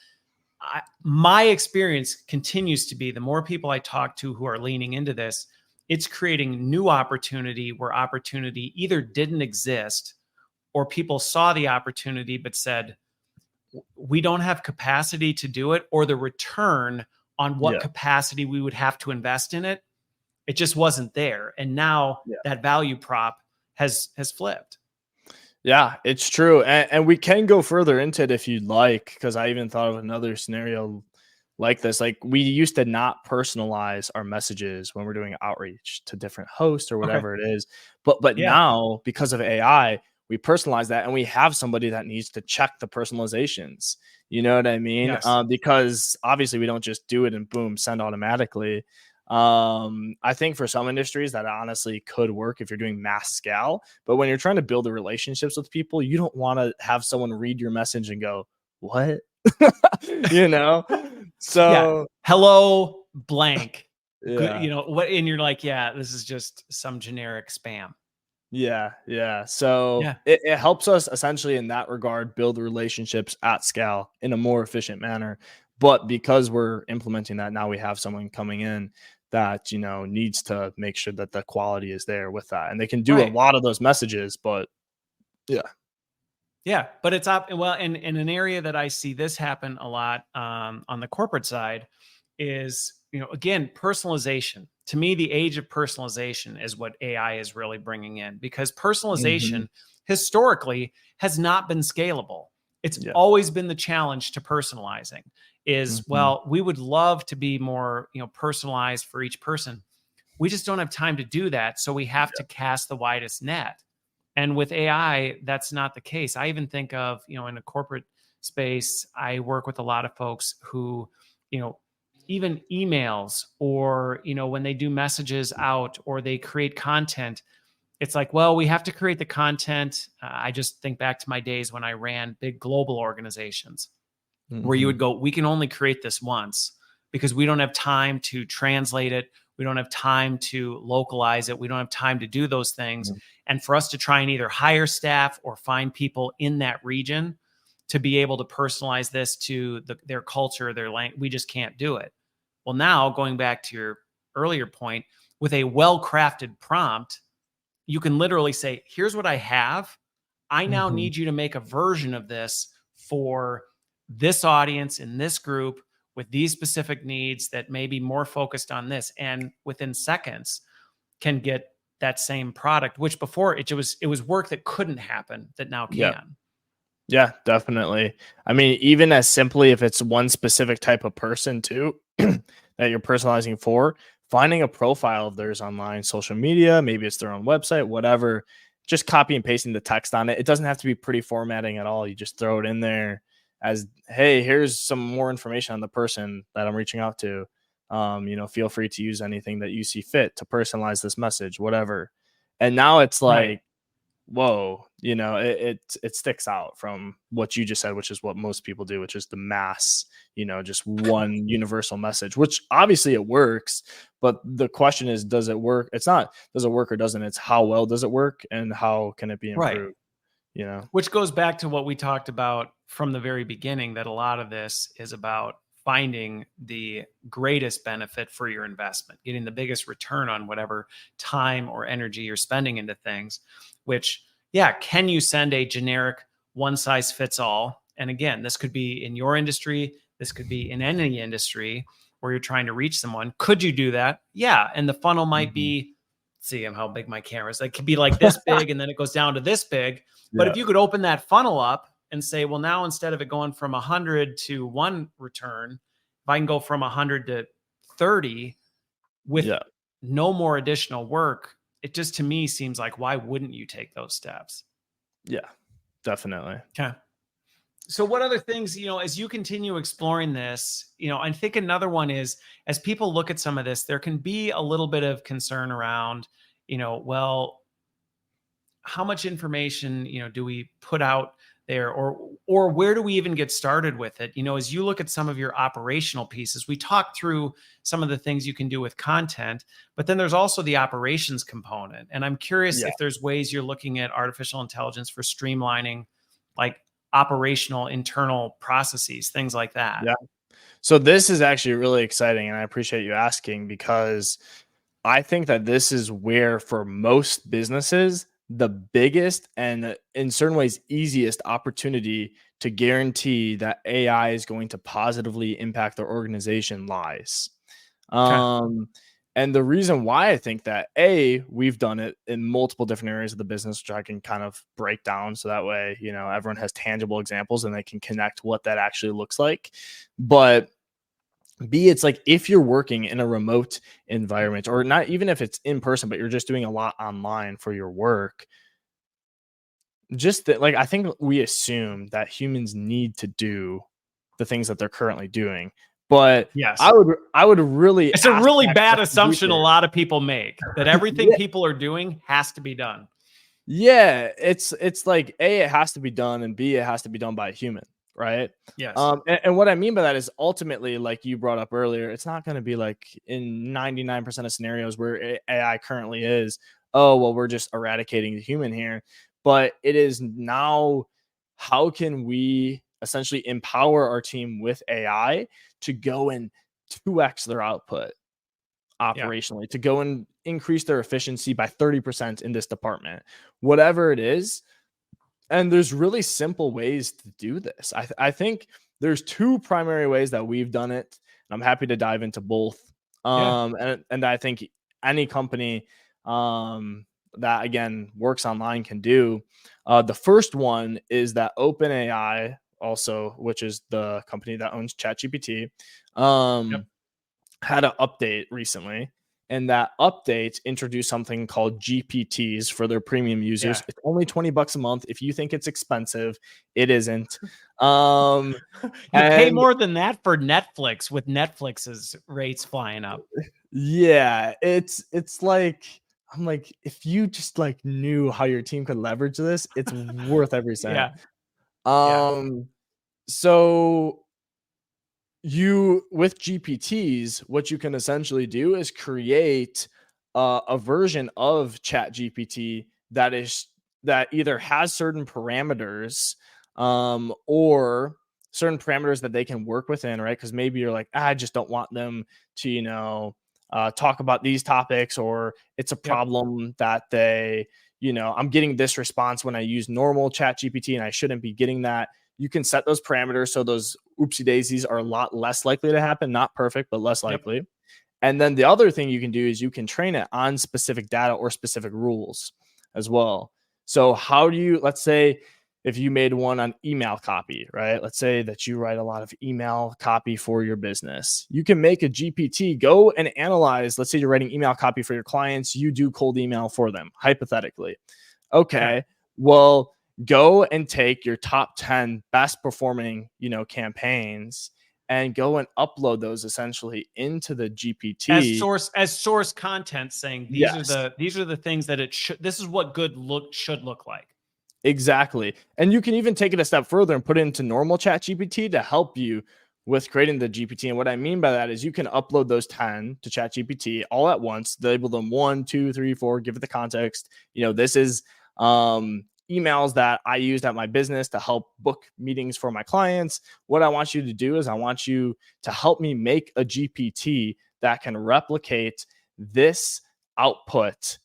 my experience continues to be, the more people I talk to who are leaning into this, it's creating new opportunity where opportunity either didn't exist, or people saw the opportunity but said, we don't have capacity to do it, or the return on what capacity we would have to invest in it, it just wasn't there. And now that value prop has flipped. Yeah, it's true. And we can go further into it if you'd like, because I even thought of another scenario like this. Like, we used to not personalize our messages when we're doing outreach to different hosts or whatever it is. But now, because of AI, we personalize that, and we have somebody that needs to check the personalizations. You know what I mean? Yes. Because obviously we don't just do it and boom, send automatically. I think for some industries that honestly could work if you're doing mass scale, but when you're trying to build the relationships with people, you don't want to have someone read your message and go, what? You know? Yeah. So Hello, blank. Good. yeah. What, and you're like, yeah, this is just some generic spam. Yeah. So Yeah. it helps us essentially in that regard build relationships at scale in a more efficient manner. But because we're implementing that now, we have someone coming in that needs to make sure that the quality is there with that, and they can do a Right. lot of those messages. But yeah, Yeah, but it's up. Well, in an area that I see this happen a lot, on the corporate side is, again, personalization. To me, the age of personalization is what AI is really bringing in, because hmm personalization historically has not been scalable. It's yeah, always been the challenge to personalizing is, hmm well, we would love to be more, personalized for each person. We just don't have time to do that. So we have to cast the widest net. And with AI, that's not the case. I even think of, in a corporate space, I work with a lot of folks who, you know, even emails, or, when they do messages out or they create content, it's like, well, we have to create the content. I just think back to my days when I ran big global organizations where you hmm would go, we can only create this once because we don't have time to translate it. We don't have time to localize it. We don't have time to do those things. And for us to try and either hire staff or find people in that region to be able to personalize this to their culture, their language, we just can't do it. Well, now going back to your earlier point, with a well-crafted prompt, you can literally say, here's what I have. I now hmm need you to make a version of this for this audience in this group with these specific needs that may be more focused on this. And within seconds can get that same product, which before it was work that couldn't happen that now yeah. can. Yeah, definitely. I mean, even as simply if it's one specific type of person too that you're personalizing for, finding a profile of theirs online, social media, maybe it's their own website, whatever, just copy and pasting the text on it. It doesn't have to be pretty formatting at all. You just throw it in there as, hey, here's some more information on the person that I'm reaching out to. Feel free to use anything that you see fit to personalize this message, whatever. And now it's Right. like, whoa, it sticks out from what you just said, which is what most people do, which is the mass, just one universal message, which obviously it works. But the question is, does it work? It's not, does it work or doesn't? It's how well does it work and how can it be Right. improved? You know? Which goes back to what we talked about from the very beginning, that a lot of this is about finding the greatest benefit for your investment, getting the biggest return on whatever time or energy you're spending into things, which, yeah, can you send a generic one size fits all? And again, this could be in your industry, this could be in any industry where you're trying to reach someone. Could you do that? Yeah. And the funnel might Mhm. be, see how big my camera is. It could be like this big and then it goes down to this big. But Yeah. if you could open that funnel up and say, well, now instead of it going from 100 to one return, if I can go from 100 to 30 with Yeah. no more additional work, it just to me seems like, why wouldn't you take those steps? Yeah. Definitely. Okay. So what other things, as you continue exploring this, I think another one is, as people look at some of this, there can be a little bit of concern around, well, how much information, do we put out there, or where do we even get started with it? As you look at some of your operational pieces, we talked through some of the things you can do with content, but then there's also the operations component. And I'm curious Yeah. if there's ways you're looking at artificial intelligence for streamlining, like, operational internal processes, things like that. Yeah. So this is actually really exciting, and I appreciate you asking because I think that this is where, for most businesses, the biggest and in certain ways easiest opportunity to guarantee that AI is going to positively impact their organization lies. Okay. Um, and the reason why I think that, we've done it in multiple different areas of the business, which I can kind of break down so that way, everyone has tangible examples and they can connect what that actually looks like. But B, it's like if you're working in a remote environment, or not even if it's in person, but you're just doing a lot online for your work, just that, like, I think we assume that humans need to do the things that they're currently doing, but Yes. I would really It's a ask really that bad question assumption a deeper. lot of people make, that everything Yeah, people are doing has to be done. yeah, it's like A, it has to be done, and B, it has to be done by a human, right? Yes. And what I mean by that is ultimately, like you brought up earlier, it's not going to be like in 99% of scenarios where AI currently is, oh, well, we're just eradicating the human here. But it is now, how can we essentially empower our team with AI to go and 2x their output Yeah. operationally, to go and increase their efficiency by 30% in this department, whatever it is. And there's really simple ways to do this. I think there's two primary ways that we've done it. And I'm happy to dive into both. Yeah. And I think any company that again works online can do. The first one is that OpenAI, also, which is the company that owns ChatGPT, Yep. had an update recently, and that update introduced something called GPTs for their premium users. Yeah. It's only $20 a month. If you think it's expensive, it isn't. Um, You pay and more than that for Netflix, with Netflix's rates flying up. yeah, it's like, I'm like, if you just like knew how your team could leverage this, it's worth every cent. Yeah. Yeah. Um, so you, with GPTs, what you can essentially do is create a version of Chat GPT that either has certain parameters, or certain parameters that they can work within, right? Because maybe you're like, I just don't want them to, talk about these topics, or it's a Yep. problem that they, I'm getting this response when I use normal Chat GPT and I shouldn't be getting that. You can set those parameters so those oopsie daisies are a lot less likely to happen. Not perfect, but less Yep. likely. And then the other thing you can do is you can train it on specific data or specific rules as well. So how do you, let's say if you made one on email copy, right? Let's say that you write a lot of email copy for your business. You can make a GPT go and analyze, let's say you're writing email copy for your clients, you do cold email for them, hypothetically. Okay. Okay, well, go and take your top 10 best performing, campaigns, and go and upload those essentially into the GPT. As source content, saying Yes, these are the things that it should, this is what good look should look like. exactly. And you can even take it a step further and put it into normal Chat GPT to help you with creating the GPT. And what I mean by that is you can upload those 10 to Chat GPT all at once, label them 1, 2, 3, 4, give it the context. This is emails that I used at my business to help book meetings for my clients. What I want you to do is I want you to help me make a GPT that can replicate this output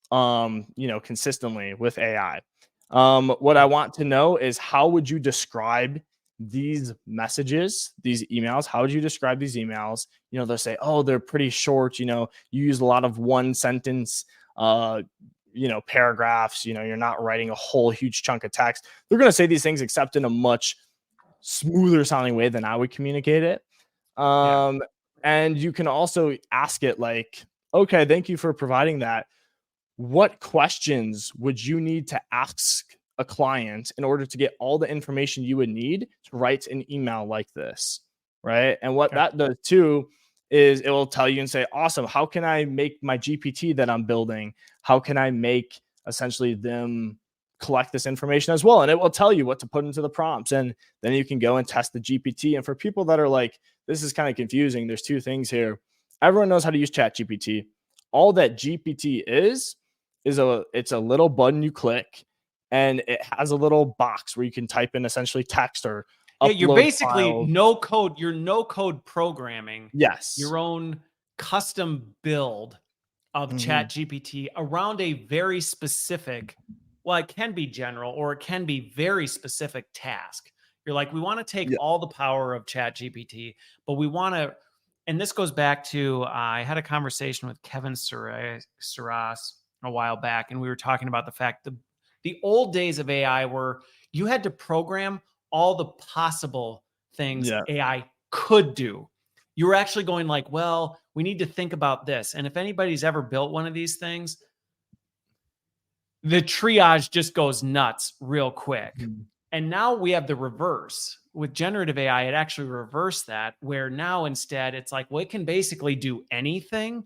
consistently with AI. What I Yeah. want to know is, how would you describe these messages, these emails? How would you describe these emails? They'll say, oh, they're pretty short. You use a lot of one sentence, paragraphs. You're not writing a whole huge chunk of text. They're going to say these things, except in a much smoother sounding way than I would communicate it. Yeah. And you can also ask it like, okay, thank you for providing that. What questions would you need to ask a client in order to get all the information you would need to write an email like this? Right. And what Okay. that does too is it will tell you and say, awesome, how can I make my GPT that I'm building? How can I make essentially them collect this information as well? And it will tell you what to put into the prompts. And then you can go and test the GPT. And for people that are like, this is kind of confusing, there's two things here. Everyone knows how to use Chat GPT. All that GPT is it's a little button you click, and it has a little box where you can type in essentially text or Yeah, you're upload basically files. no code. You're no code programming Yes. your own custom build of Mhm. Chat GPT around a very specific, well, it can be general or it can be very specific task. You're like, we want to take Yeah. all the power of Chat GPT, but we want to, and this goes back to, I had a conversation with Kevin Saras a while back, and we were talking about the fact that the old days of AI were you had to program all the possible things Yeah. AI could do. You were actually going like, well, we need to think about this. And if anybody's ever built one of these things, the triage just goes nuts real quick. Mhm. And now we have the reverse. With generative AI, it actually reversed that, where now instead it's like, well, it can basically do anything.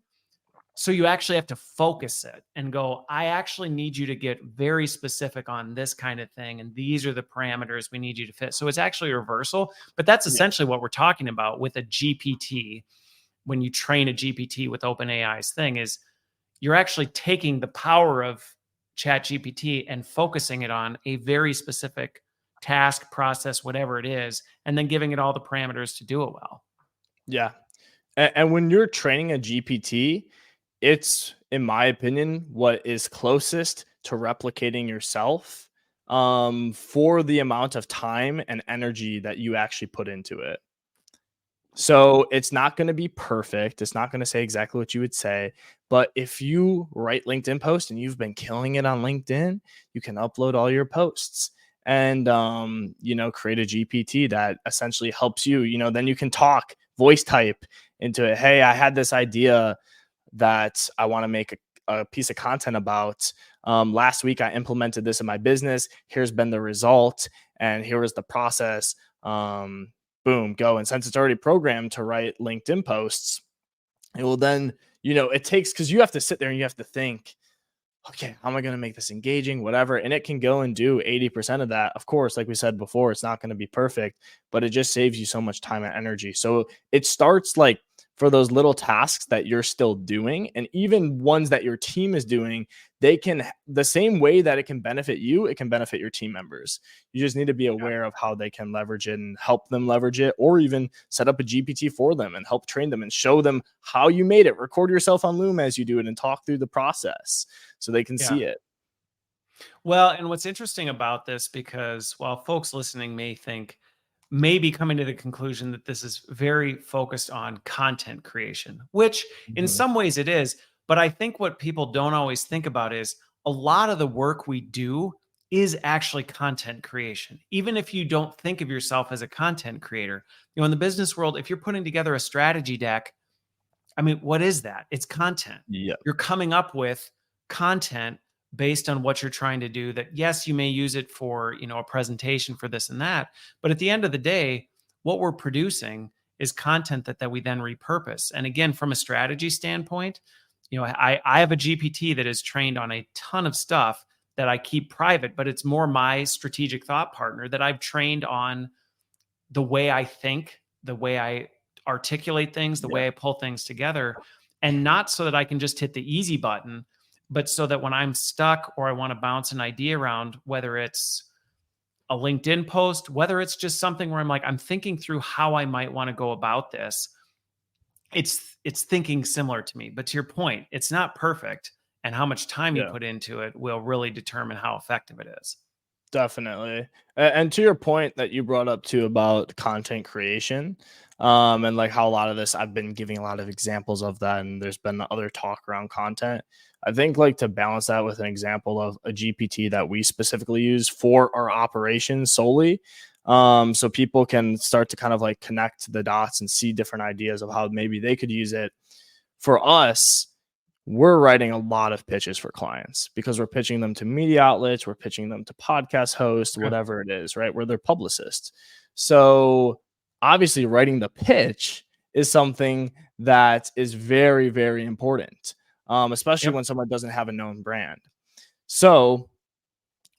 So you actually have to focus it and go, I actually need you to get very specific on this kind of thing. And these are the parameters we need you to fit. So it's actually a reversal, but that's Yeah. essentially what we're talking about with a GPT. When you train a GPT with OpenAI's thing, is you're actually taking the power of chat GPT and focusing it on a very specific task, process, whatever it is, and then giving it all the parameters to do it well. Yeah. And when you're training a GPT, it's, in my opinion, what is closest to replicating yourself for the amount of time and energy that you actually put into it. So it's not going to be perfect. It's not going to say exactly what you would say. But if you write LinkedIn posts and you've been killing it on LinkedIn, you can upload all your posts and, create a GPT that essentially helps you. Then you can talk, voice type into it. Hey, I had this idea that I want to make a piece of content about. Last week, I implemented this in my business. Here's been the result, and here was the process. Boom, go. And since it's already programmed to write LinkedIn posts, it will then, it takes, because you have to sit there and you have to think, okay, how am I going to make this engaging, whatever. And it can go and do 80% of that. Of course, like we said before, it's not going to be perfect, but it just saves you so much time and energy. So it starts like for those little tasks that you're still doing, and even ones that your team is doing, they can, the same way that it can benefit you, it can benefit your team members. You just need to be aware of how they can leverage it and help them leverage it, or even set up a GPT for them and help train them and show them how you made it. Record yourself on Loom as you do it and talk through the process so they can see it. Well, and what's interesting about this, because while folks listening may be coming to the conclusion that this is very focused on content creation, which in Mhm. some ways it is. But I think what people don't always think about is a lot of the work we do is actually content creation. Even if you don't think of yourself as a content creator, in the business world, if you're putting together a strategy deck, I mean, what is that? It's content. Yeah. You're coming up with content based on what you're trying to do, that yes, you may use it for, a presentation for this and that, but at the end of the day, what we're producing is content that we then repurpose. And again, from a strategy standpoint, I have a GPT that is trained on a ton of stuff that I keep private, but it's more my strategic thought partner that I've trained on the way I think, the way I articulate things, the Yeah. way I pull things together, and not so that I can just hit the easy button, but so that when I'm stuck or I want to bounce an idea around, whether it's a LinkedIn post, whether it's just something where I'm thinking through how I might want to go about this, it's thinking similar to me. But to your point, it's not perfect, and how much time you Yeah. put into it will really determine how effective it is. Definitely. And to your point that you brought up too about content creation, and like how a lot of this, I've been giving a lot of examples of that, and there's been other talk around content. I think like to balance that with an example of a GPT that we specifically use for our operations solely. So people can start to kind of like connect the dots and see different ideas of how maybe they could use it. For us, we're writing a lot of pitches for clients because we're pitching them to media outlets, we're pitching them to podcast hosts, Okay. whatever it is, right? Where they're publicists. So obviously, writing the pitch is something that is very, very important, especially Yep. when someone doesn't have a known brand. So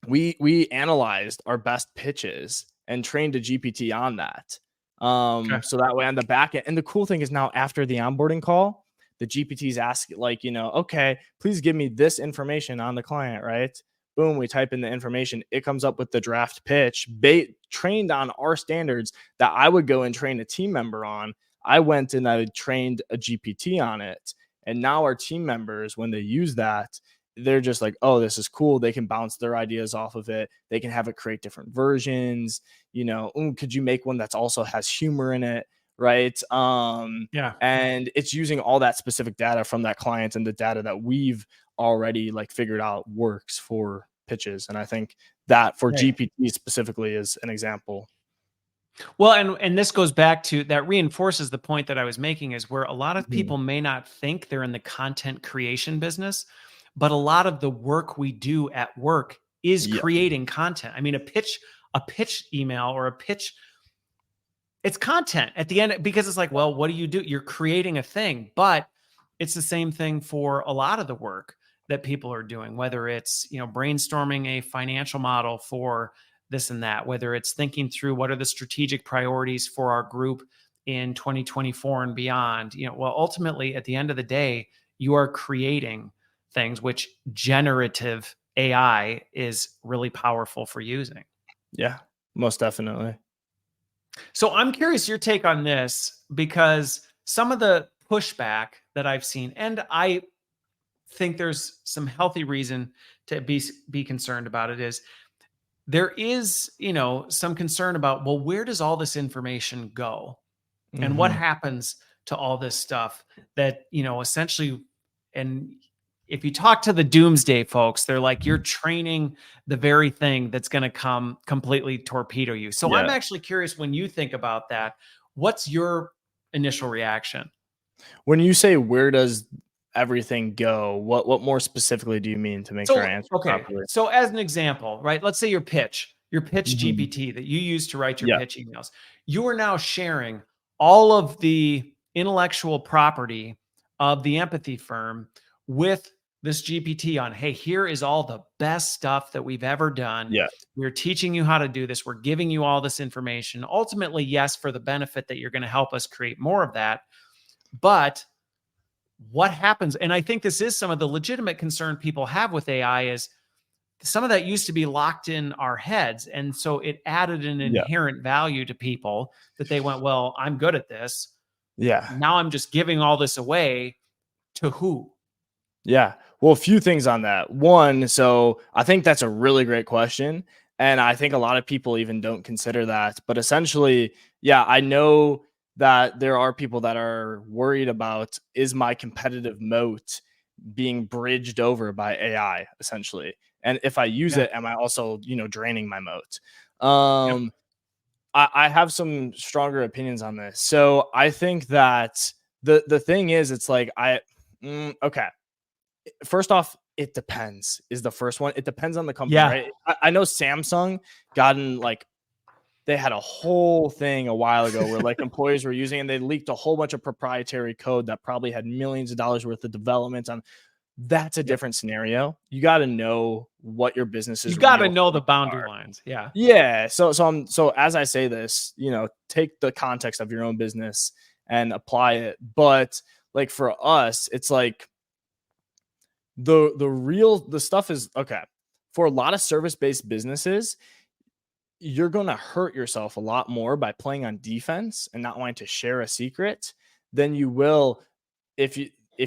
we analyzed our best pitches and trained a GPT on that. Okay. So that way on the back end, and the cool thing is now after the onboarding call, the GPTs ask like, okay, please give me this information on the client, right? Boom, we type in the information. It comes up with the draft pitch trained on our standards that I would go and train a team member on. I went and I trained a GPT on it. And now our team members, when they use that, they're just like, oh, this is cool. They can bounce their ideas off of it. They can have it create different versions. Could you make one that's also has humor in it? Right. Yeah. And it's using all that specific data from that client and the data that we've already like figured out works for pitches. And I think that for Right. GPT specifically is an example. Well, and this goes back to that, reinforces the point that I was making, is where a lot of Mhm. people may not think they're in the content creation business, but a lot of the work we do at work is Yeah. creating content. I mean, a pitch email or a pitch, it's content at the end, because it's like, well, what do? You're creating a thing, but it's the same thing for a lot of the work that people are doing, whether it's, brainstorming a financial model for this and that, whether it's thinking through what are the strategic priorities for our group in 2024 and beyond. Well, ultimately at the end of the day, you are creating things, which generative AI is really powerful for using. Yeah, most definitely. So I'm curious your take on this, because some of the pushback that I've seen, and I think there's some healthy reason to be concerned about it, is there is, some concern about, well, where does all this information go? And what happens to all this stuff that, essentially, and if you talk to the doomsday folks, they're like, you're training the very thing that's going to come completely torpedo you. So I'm Yeah. actually curious, when you think about that, what's your initial reaction? When you say where does everything go, what more specifically do you mean, to make sure I So, answer okay. properly? So as an example, right? Let's say your pitch Mhm. GPT that you use to write your Yeah. pitch emails. You are now sharing all of the intellectual property of the empathy firm with this GPT on, hey, here is all the best stuff that we've ever done. Yeah. We're teaching you how to do this. We're giving you all this information. Ultimately, yes, for the benefit that you're going to help us create more of that. But what happens, and I think this is some of the legitimate concern people have with AI, is some of that used to be locked in our heads. And so it added an Yeah. inherent value to people that they went, well, I'm good at this. Yeah. Now I'm just giving all this away to who? Yeah. Well, a few things on that. One, so I think that's a really great question. And I think a lot of people even don't consider that. But essentially, yeah, I know that there are people that are worried about, is my competitive moat being bridged over by AI, essentially? And if I use Yeah. it, am I also, draining my moat? Yep. I have some stronger opinions on this. So I think that the thing is, it's like okay. First off, it depends is the first one. It depends on the company, Yeah. right? I know Samsung got in, like, they had a whole thing a while ago where, like, employees were using, and they leaked a whole bunch of proprietary code that probably had millions of dollars worth of development on. That's a Yep. different scenario. You got to know what your business's You've got to real know the strengths boundary are. lines. Yeah. Yeah. So as I say this, take the context of your own business and apply it. But, like, for us, it's like the stuff is okay. For a lot of service-based businesses, you're going to hurt yourself a lot more by playing on defense and not wanting to share a secret than you will if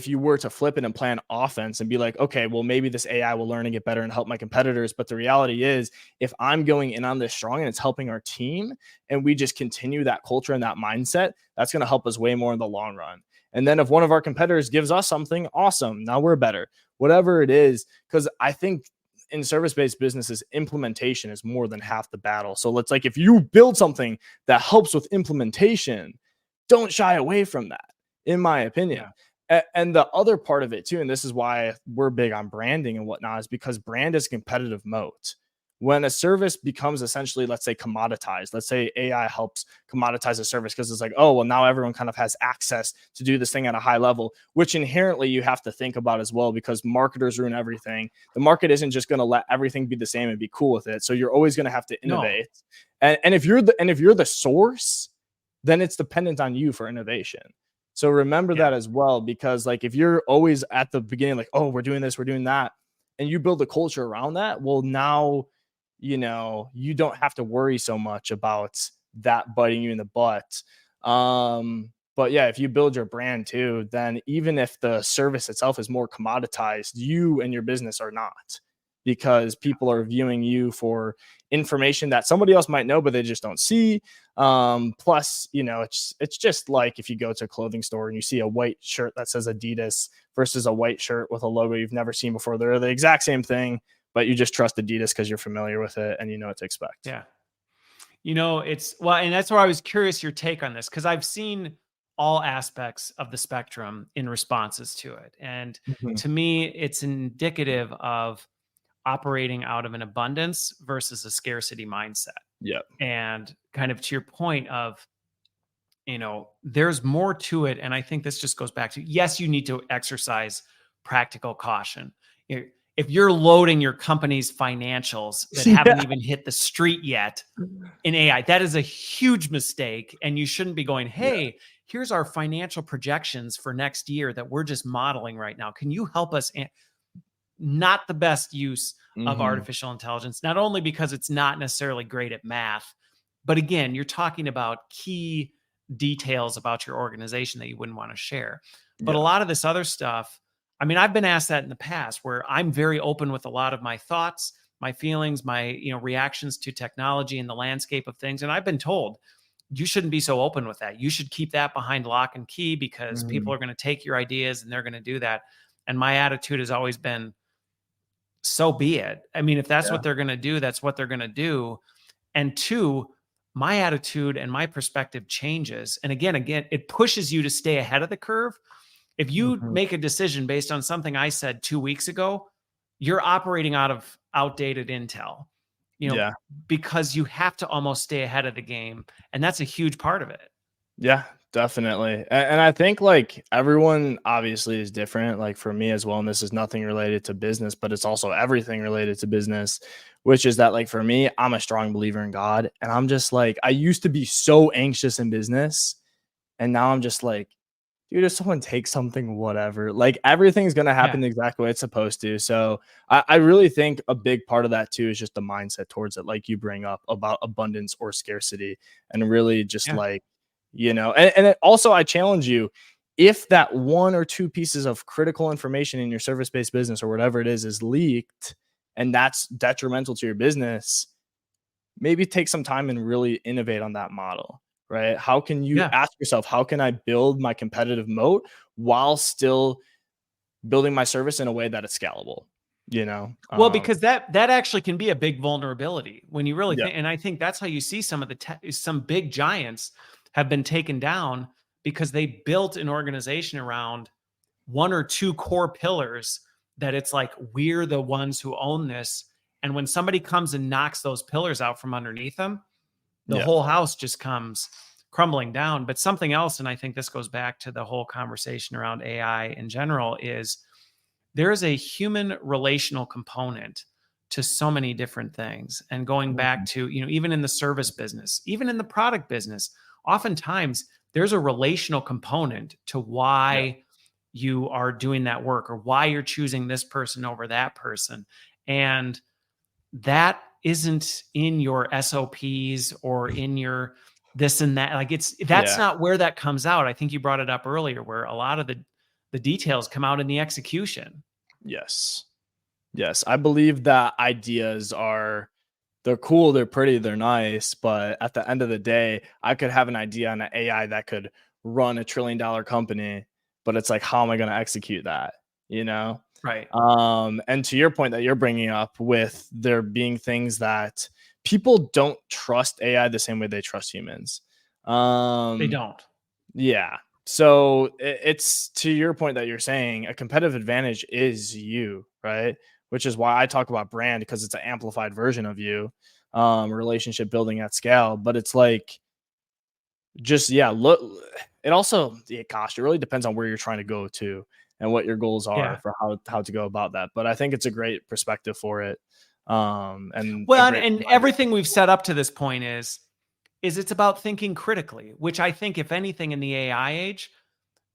you were to flip it and plan offense and be like, okay, well, maybe this AI will learn and get better and help my competitors. But the reality is, if I'm going in on this strong and it's helping our team, and we just continue that culture and that mindset, that's going to help us way more in the long run. And then if one of our competitors gives us something, awesome, now we're better, whatever it is. Because I think in service-based businesses, implementation is more than half the battle. So let's, like, if you build something that helps with implementation, don't shy away from that, in my opinion. Yeah. And the other part of it too, and this is why we're big on branding and whatnot, is because brand is a competitive moat. When a service becomes essentially, let's say, commoditized, let's say AI helps commoditize a service because it's like, oh, well, now everyone kind of has access to do this thing at a high level, which inherently you have to think about as well, because marketers ruin everything. The market isn't just going to let everything be the same and be cool with it. So you're always going to have to No. innovate. And if you're the source, then it's dependent on you for innovation. So remember Yeah. that as well, because, like, if you're always at the beginning, like, oh, we're doing this, we're doing that, and you build a culture around that, well, now, you don't have to worry so much about that biting you in the butt. But yeah, if you build your brand too, then even if the service itself is more commoditized, you and your business are not, because people are viewing you for information that somebody else might know, but they just don't see. Plus, it's just like if you go to a clothing store and you see a white shirt that says Adidas versus a white shirt with a logo you've never seen before. They're the exact same thing, but you just trust Adidas because you're familiar with it and you know what to expect. Yeah. It's, well, and that's where I was curious your take on this, because I've seen all aspects of the spectrum in responses to it. And Mhm. to me, it's indicative of operating out of an abundance versus a scarcity mindset. Yeah. And kind of to your point of, there's more to it. And I think this just goes back to, yes, you need to exercise practical caution. If you're loading your company's financials that haven't Yeah. even hit the street yet in AI, that is a huge mistake. And you shouldn't be going, Yeah. hey, here's our financial projections for next year that we're just modeling right now. Can you help us? Not the best use of Mhm. artificial intelligence, not only because it's not necessarily great at math, but again, you're talking about key details about your organization that you wouldn't want to share. But a Yeah. lot of this other stuff, I mean, I've been asked that in the past where I'm very open with a lot of my thoughts, my feelings, my, reactions to technology and the landscape of things. And I've been told, you shouldn't be so open with that. You should keep that behind lock and key because people Mhm. are going to take your ideas and they're going to do that. And my attitude has always been, so be it. I mean, if that's Yeah. what they're going to do, that's what they're going to do. And two, my attitude and my perspective changes. And again, it pushes you to stay ahead of the curve. If you Mhm. make a decision based on something I said 2 weeks ago, you're operating out of outdated intel, Yeah. because you have to almost stay ahead of the game. And that's a huge part of it. Yeah, definitely. And I think like everyone obviously is different. Like for me as well, and this is nothing related to business, but it's also everything related to business, which is that like for me, I'm a strong believer in God. And I'm just like, I used to be so anxious in business. And now I'm just like, dude, if someone takes something, whatever, like everything's gonna Yeah. happen the exact way it's supposed to. So I really think a big part of that too is just the mindset towards it, like you bring up about abundance or scarcity, and really just Yeah. like, and it also I challenge you, if that one or two pieces of critical information in your service-based business or whatever it is leaked and that's detrimental to your business, maybe take some time and really innovate on that model, right? How can you Yeah. ask yourself, how can I build my competitive moat while still building my service in a way that it's scalable? You know? Well, because that actually can be a big vulnerability when you really Yeah, think, and I think that's how you see some of some big giants have been taken down because they built an organization around one or two core pillars that it's like we're the ones who own this, and when somebody comes and knocks those pillars out from underneath them, the yeah, whole house just comes crumbling down. But something else, and I think this goes back to the whole conversation around AI in general, is there is a human relational component to so many different things. And going back mhm, to, even in the service business, even in the product business, oftentimes there's a relational component to yeah, why you are doing that work or why you're choosing this person over that person. And that isn't in your SOPs or in your this and that. Like that's yeah, not where that comes out. I think you brought it up earlier where a lot of the details come out in the execution. yes, yes. I believe that ideas are they're cool, they're pretty, they're nice, but at the end of the day, I could have an idea on an AI that could run $1 trillion company, but it's like, how am I going to execute that? You know? Right. And to your point that you're bringing up with there being things that people don't trust AI the same way they trust humans. They Um, don't. yeah. So it's to your point that you're saying a competitive advantage is you, right? Which is why I talk about brand because it's an amplified version of you, relationship building at scale. But it's like just yeah, look. It also, yeah, gosh, it really depends on where you're trying to go to and what your goals are Yeah. for how to go about that. But I think it's a great perspective for it, and a Well, and, great and reminder. everything we've set up to this point is it's about thinking critically, which I think if anything in the AI age,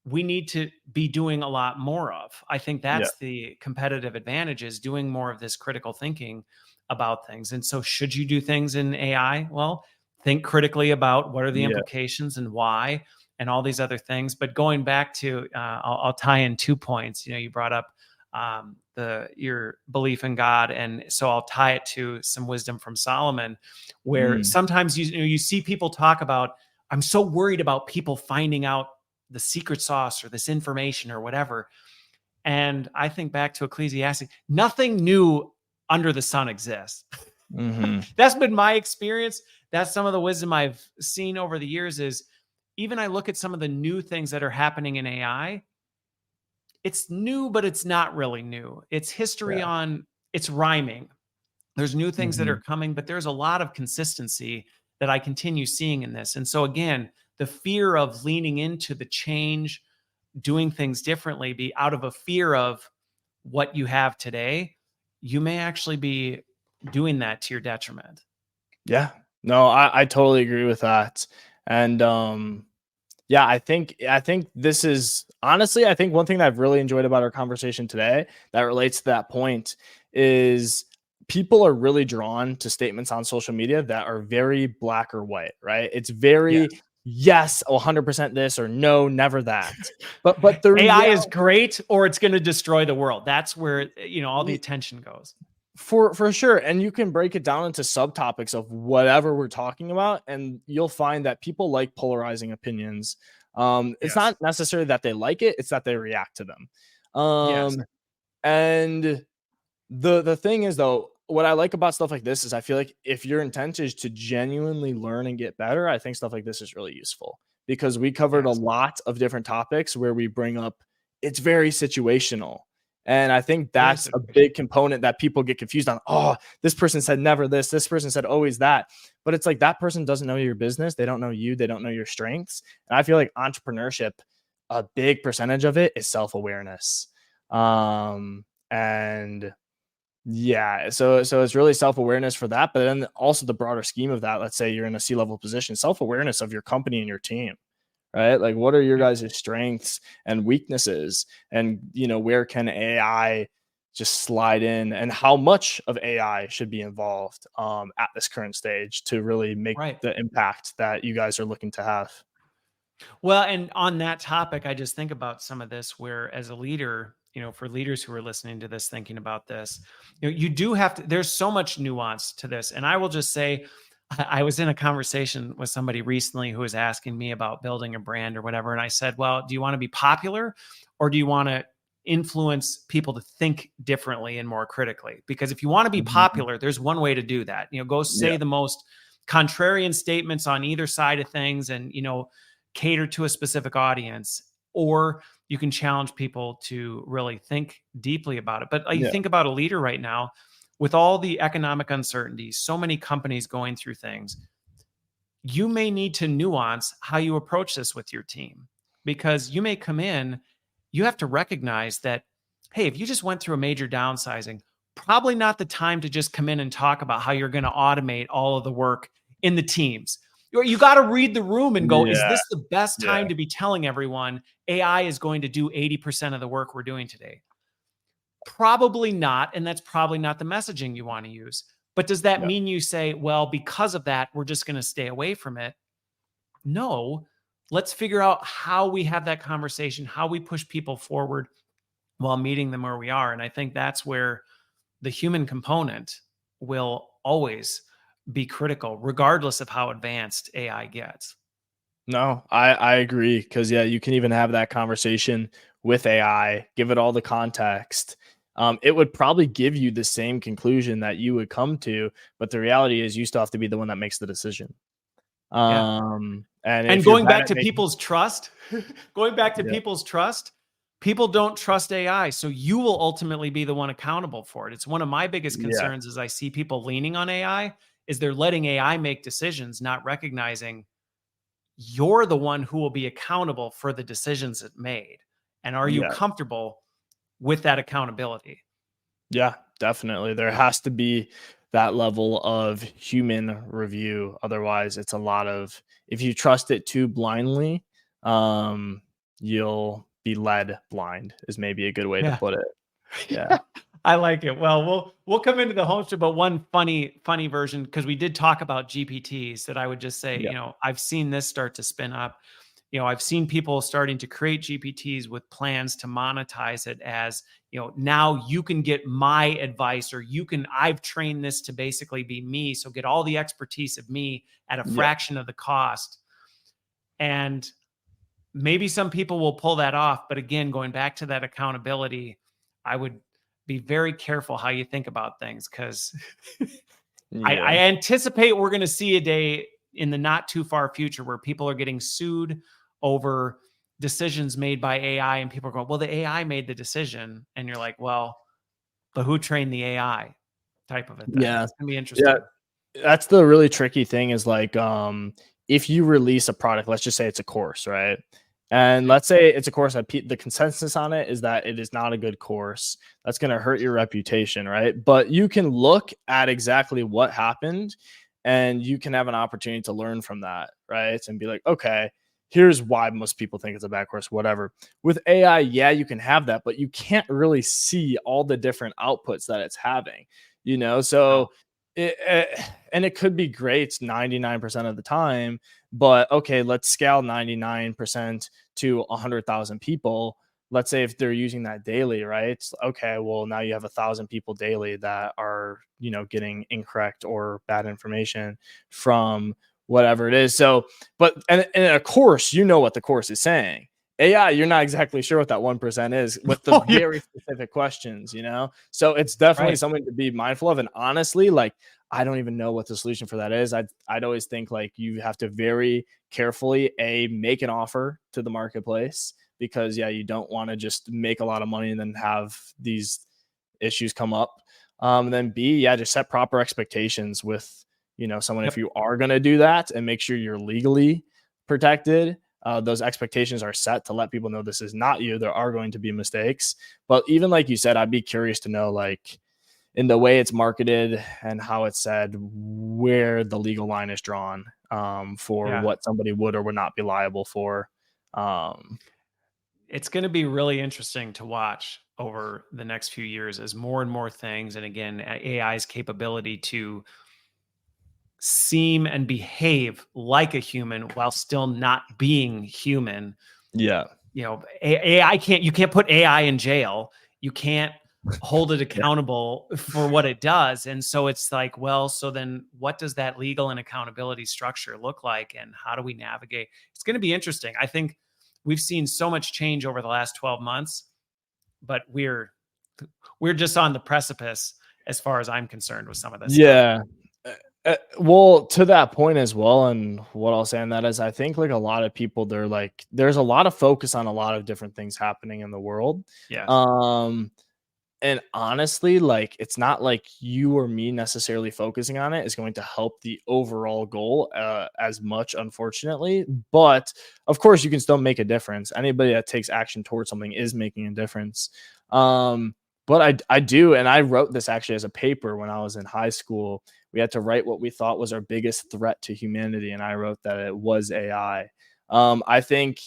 we need to be doing a lot more of. I think Yeah, that's the competitive advantage is doing more of this critical thinking about things. And so should you do things in AI? Well, think critically about what are the yeah, implications and why and all these other things. But going back to, I'll tie in 2 points. You brought up the your belief in God, and so I'll tie it to some wisdom from Solomon, where mm, sometimes you see people talk about, I'm so worried about people finding out the secret sauce or this information or whatever. And I think back to Ecclesiastes, nothing new under the sun exists. hmm, That's been my experience. That's some of the wisdom I've seen over the years is even I look at some of the new things that are happening in AI, it's new, but it's not really new. It's history Yeah. on, it's rhyming. There's new things that are Mhm. coming, but there's a lot of consistency that I continue seeing in this. And so again, the fear of leaning into the change, doing things differently, be out of a fear of what you have today, you may actually be doing that to your detriment. Yeah. No, I totally agree with that. And yeah, I think this is honestly, I think one thing that I've really enjoyed about our conversation today that relates to that point is people are really drawn to statements on social media that are very black or white, right? It's Yes. very yes, 100% this or no, never that. But the AI reality is great or it's going to destroy the world. That's where, all the attention goes. for sure, and you can break it down into subtopics of whatever we're talking about, and you'll find that people like polarizing opinions. It's Yes. not necessarily that they like it, it's that they react to them. Yes. And the thing is though, what I like about stuff like this is I feel like if your intent is to genuinely learn and get better, I think stuff like this is really useful because we covered a Yes. lot of different topics where we bring up it's very situational. And I think Very that's a situational. big component that people get confused on. Oh, this person said never this person said always that. But it's like that person doesn't know your business. They don't know you. They don't know your strengths. And I feel like entrepreneurship, a big percentage of it is self awareness. And yeah, so it's really self-awareness for that, but then also the broader scheme of that, let's say you're in a C-level position, self-awareness of your company and your team, right? Like what are your Yeah. guys' strengths and weaknesses? And where can AI just slide in and how much of AI should be involved at this current stage to really make Right. the impact that you guys are looking to have? Well, and on that topic, I just think about some of this where as a leader, for leaders who are listening to this, thinking about this, you do have to, there's so much nuance to this. And I will just say, I was in a conversation with somebody recently who was asking me about building a brand or whatever. And I said, well, do you want to be popular or do you want to influence people to think differently and more critically? Because if you want to be Mhm. popular, there's one way to do that. Go Yeah, say the most contrarian statements on either side of things and, cater to a specific audience, or you can challenge people to really think deeply about it. But you yeah, think about a leader right now with all the economic uncertainties, so many companies going through things, you may need to nuance how you approach this with your team because you may come in, you have to recognize that, hey, if you just went through a major downsizing, probably not the time to just come in and talk about how you're going to automate all of the work in the teams. You got to read the room and go, is yeah, this the best yeah, time to be telling everyone AI is going to do 80% of the work we're doing today? Probably not. And that's probably not the messaging you want to use. But does that yeah, mean you say, well, because of that, we're just going to stay away from it? No. Let's figure out how we have that conversation, how we push people forward while meeting them where we are. And I think that's where the human component will always be critical, regardless of how advanced AI gets. No, I agree because yeah, you can even have that conversation with AI, give it all the context. It would probably give you the same conclusion that you would come to, but the reality is you still have to be the one that makes the decision. Yeah. And And if you're going bad back at to making, people's trust, going back to yeah, people's trust, people don't trust AI. So you will ultimately be the one accountable for it. It's one of my biggest yeah, concerns as I see people leaning on AI is they're letting AI make decisions, not recognizing you're the one who will be accountable for the decisions it made. And are you yeah, comfortable with that accountability? yeah, definitely. There has to be that level of human review. Otherwise, it's a lot of if you trust it too blindly, you'll be led blind. Is maybe a good way to Yeah. put it. Yeah. I like it. Well, we'll come into the home strip, but one funny version because we did talk about GPTs that I would just say, Yeah. I've seen this start to spin up. I've seen people starting to create GPTs with plans to monetize it as, now you can get my advice or I've trained this to basically be me. So get all the expertise of me at a Yeah. fraction of the cost. And maybe some people will pull that off. But again, going back to that accountability, I would be very careful how you think about things because I Yeah. anticipate we're going to see a day in the not too far future where people are getting sued over decisions made by AI, and people are going, well, the AI made the decision. And you're like, well, but who trained the AI type of a thing? Yeah. It's going to be Yeah. interesting. That's the really tricky thing is like, if you release a product, let's just say it's a course, right? And let's say it's a course that the consensus on it is that it is not a good course. That's going to hurt your reputation, right? But you can look at exactly what happened and you can have an opportunity to learn from that, right? And be like, okay, here's why most people think it's a bad course, whatever. With AI, yeah, you can have that, but you can't really see all the different outputs that it's having, you know? So, and it could be great 99% of the time, but okay, let's scale 99% to 100,000 people. Let's say if they're using that daily, right? Okay, well, now you have 1,000 people daily that are, getting incorrect or bad information from whatever it is. So, but, and a course, what the course is saying. AI, you're not exactly sure what that 1% is with the very specific questions, So it's definitely something to be mindful of. And honestly, like, I don't even know what the solution for that is. I'd always think like you have to very carefully make an offer to the marketplace, because you don't want to just make a lot of money and then have these issues come up. And then B, just set proper expectations with, someone. If you are going to do that, and make sure you're legally protected. Those expectations are set to let people know this is not you. There are going to be mistakes. But even like you said, I'd be curious to know, like, in the way it's marketed and how it's said, where the legal line is drawn for what somebody would or would not be liable for. It's going to be really interesting to watch over the next few years as more and more things. And again, AI's capability to seem and behave like a human while still not being human. Yeah. AI you can't put AI in jail. You can't hold it accountable for what it does. And so it's like, well, so then what does that legal and accountability structure look like? And how do we navigate? It's going to be interesting. I think we've seen so much change over the last 12 months, but we're just on the precipice as far as I'm concerned with some of this stuff. Well, to that point as well, and what I'll say on that is, I think like a lot of people, they're like, there's a lot of focus on a lot of different things happening in the world. Yes. And honestly, like, it's not like you or me necessarily focusing on it is going to help the overall goal as much, unfortunately. But of course, you can still make a difference. Anybody that takes action towards something is making a difference. But I do, and I wrote this actually as a paper when I was in high school. We had to write what we thought was our biggest threat to humanity, and I wrote that it was AI. I think,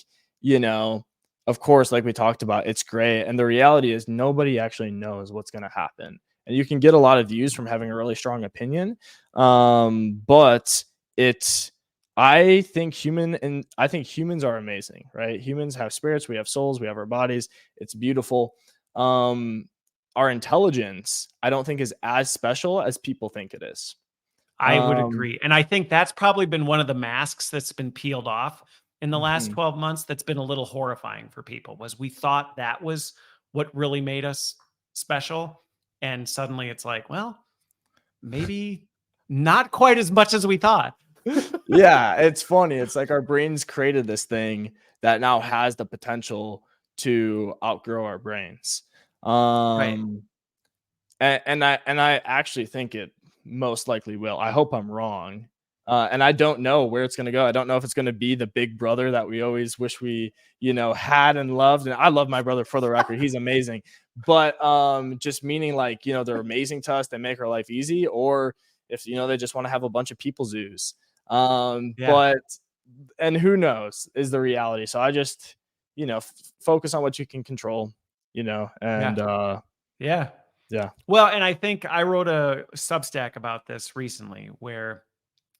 of course, like we talked about, it's great. And the reality is nobody actually knows what's going to happen. And you can get a lot of views from having a really strong opinion. But I think humans are amazing, right? Humans have spirits, we have souls, we have our bodies. It's beautiful. Our intelligence, I don't think, is as special as people think it is. I would agree. And I think that's probably been one of the masks that's been peeled off in the last 12 months. That's been a little horrifying for people, was we thought that was what really made us special. And suddenly it's like, well, maybe not quite as much as we thought. Yeah, it's funny. It's like our brains created this thing that now has the potential to outgrow our brains. And I actually think it most likely will. I hope I'm wrong. And I don't know where it's going to go. I don't know if it's going to be the big brother that we always wish we, had and loved. And I love my brother, for the record. He's amazing. But just meaning like, they're amazing to us. They make our life easy. Or if, they just want to have a bunch of people zoos. But, and who knows is the reality. So I just, focus on what you can control, and yeah. Well, and I think I wrote a Substack about this recently, where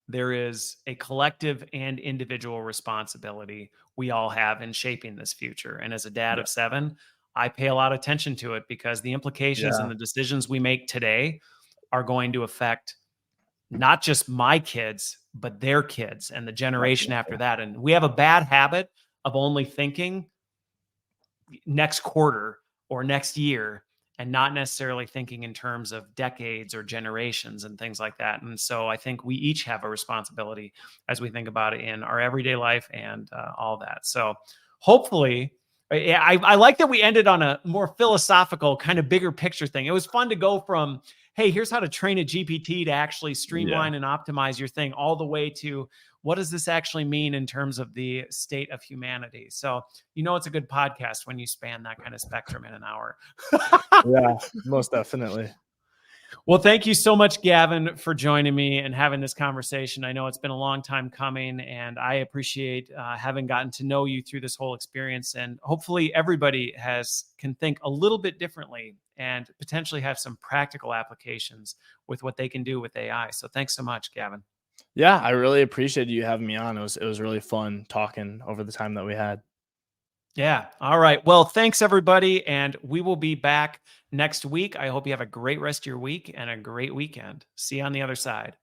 there is a collective and individual responsibility we all have in shaping this future. And as a dad of 7, I pay a lot of attention to it, because the implications and the decisions we make today are going to affect not just my kids, but their kids and the generation after that. And we have a bad habit of only thinking next quarter or next year and not necessarily thinking in terms of decades or generations and things like that. And so I think we each have a responsibility as we think about it in our everyday life and all that. So hopefully, I like that we ended on a more philosophical kind of bigger picture thing. It was fun to go from, hey, here's how to train a GPT to actually streamline and optimize your thing, all the way to what does this actually mean in terms of the state of humanity? So, it's a good podcast when you span that kind of spectrum in an hour. Yeah, most definitely. Well, thank you so much, Gavin, for joining me and having this conversation. I know it's been a long time coming, and I appreciate having gotten to know you through this whole experience. And hopefully everybody can think a little bit differently and potentially have some practical applications with what they can do with AI. So thanks so much, Gavin. Yeah, I really appreciate you having me on. It was really fun talking over the time that we had. Yeah. All right. Well, thanks everybody. And we will be back next week. I hope you have a great rest of your week and a great weekend. See you on the other side.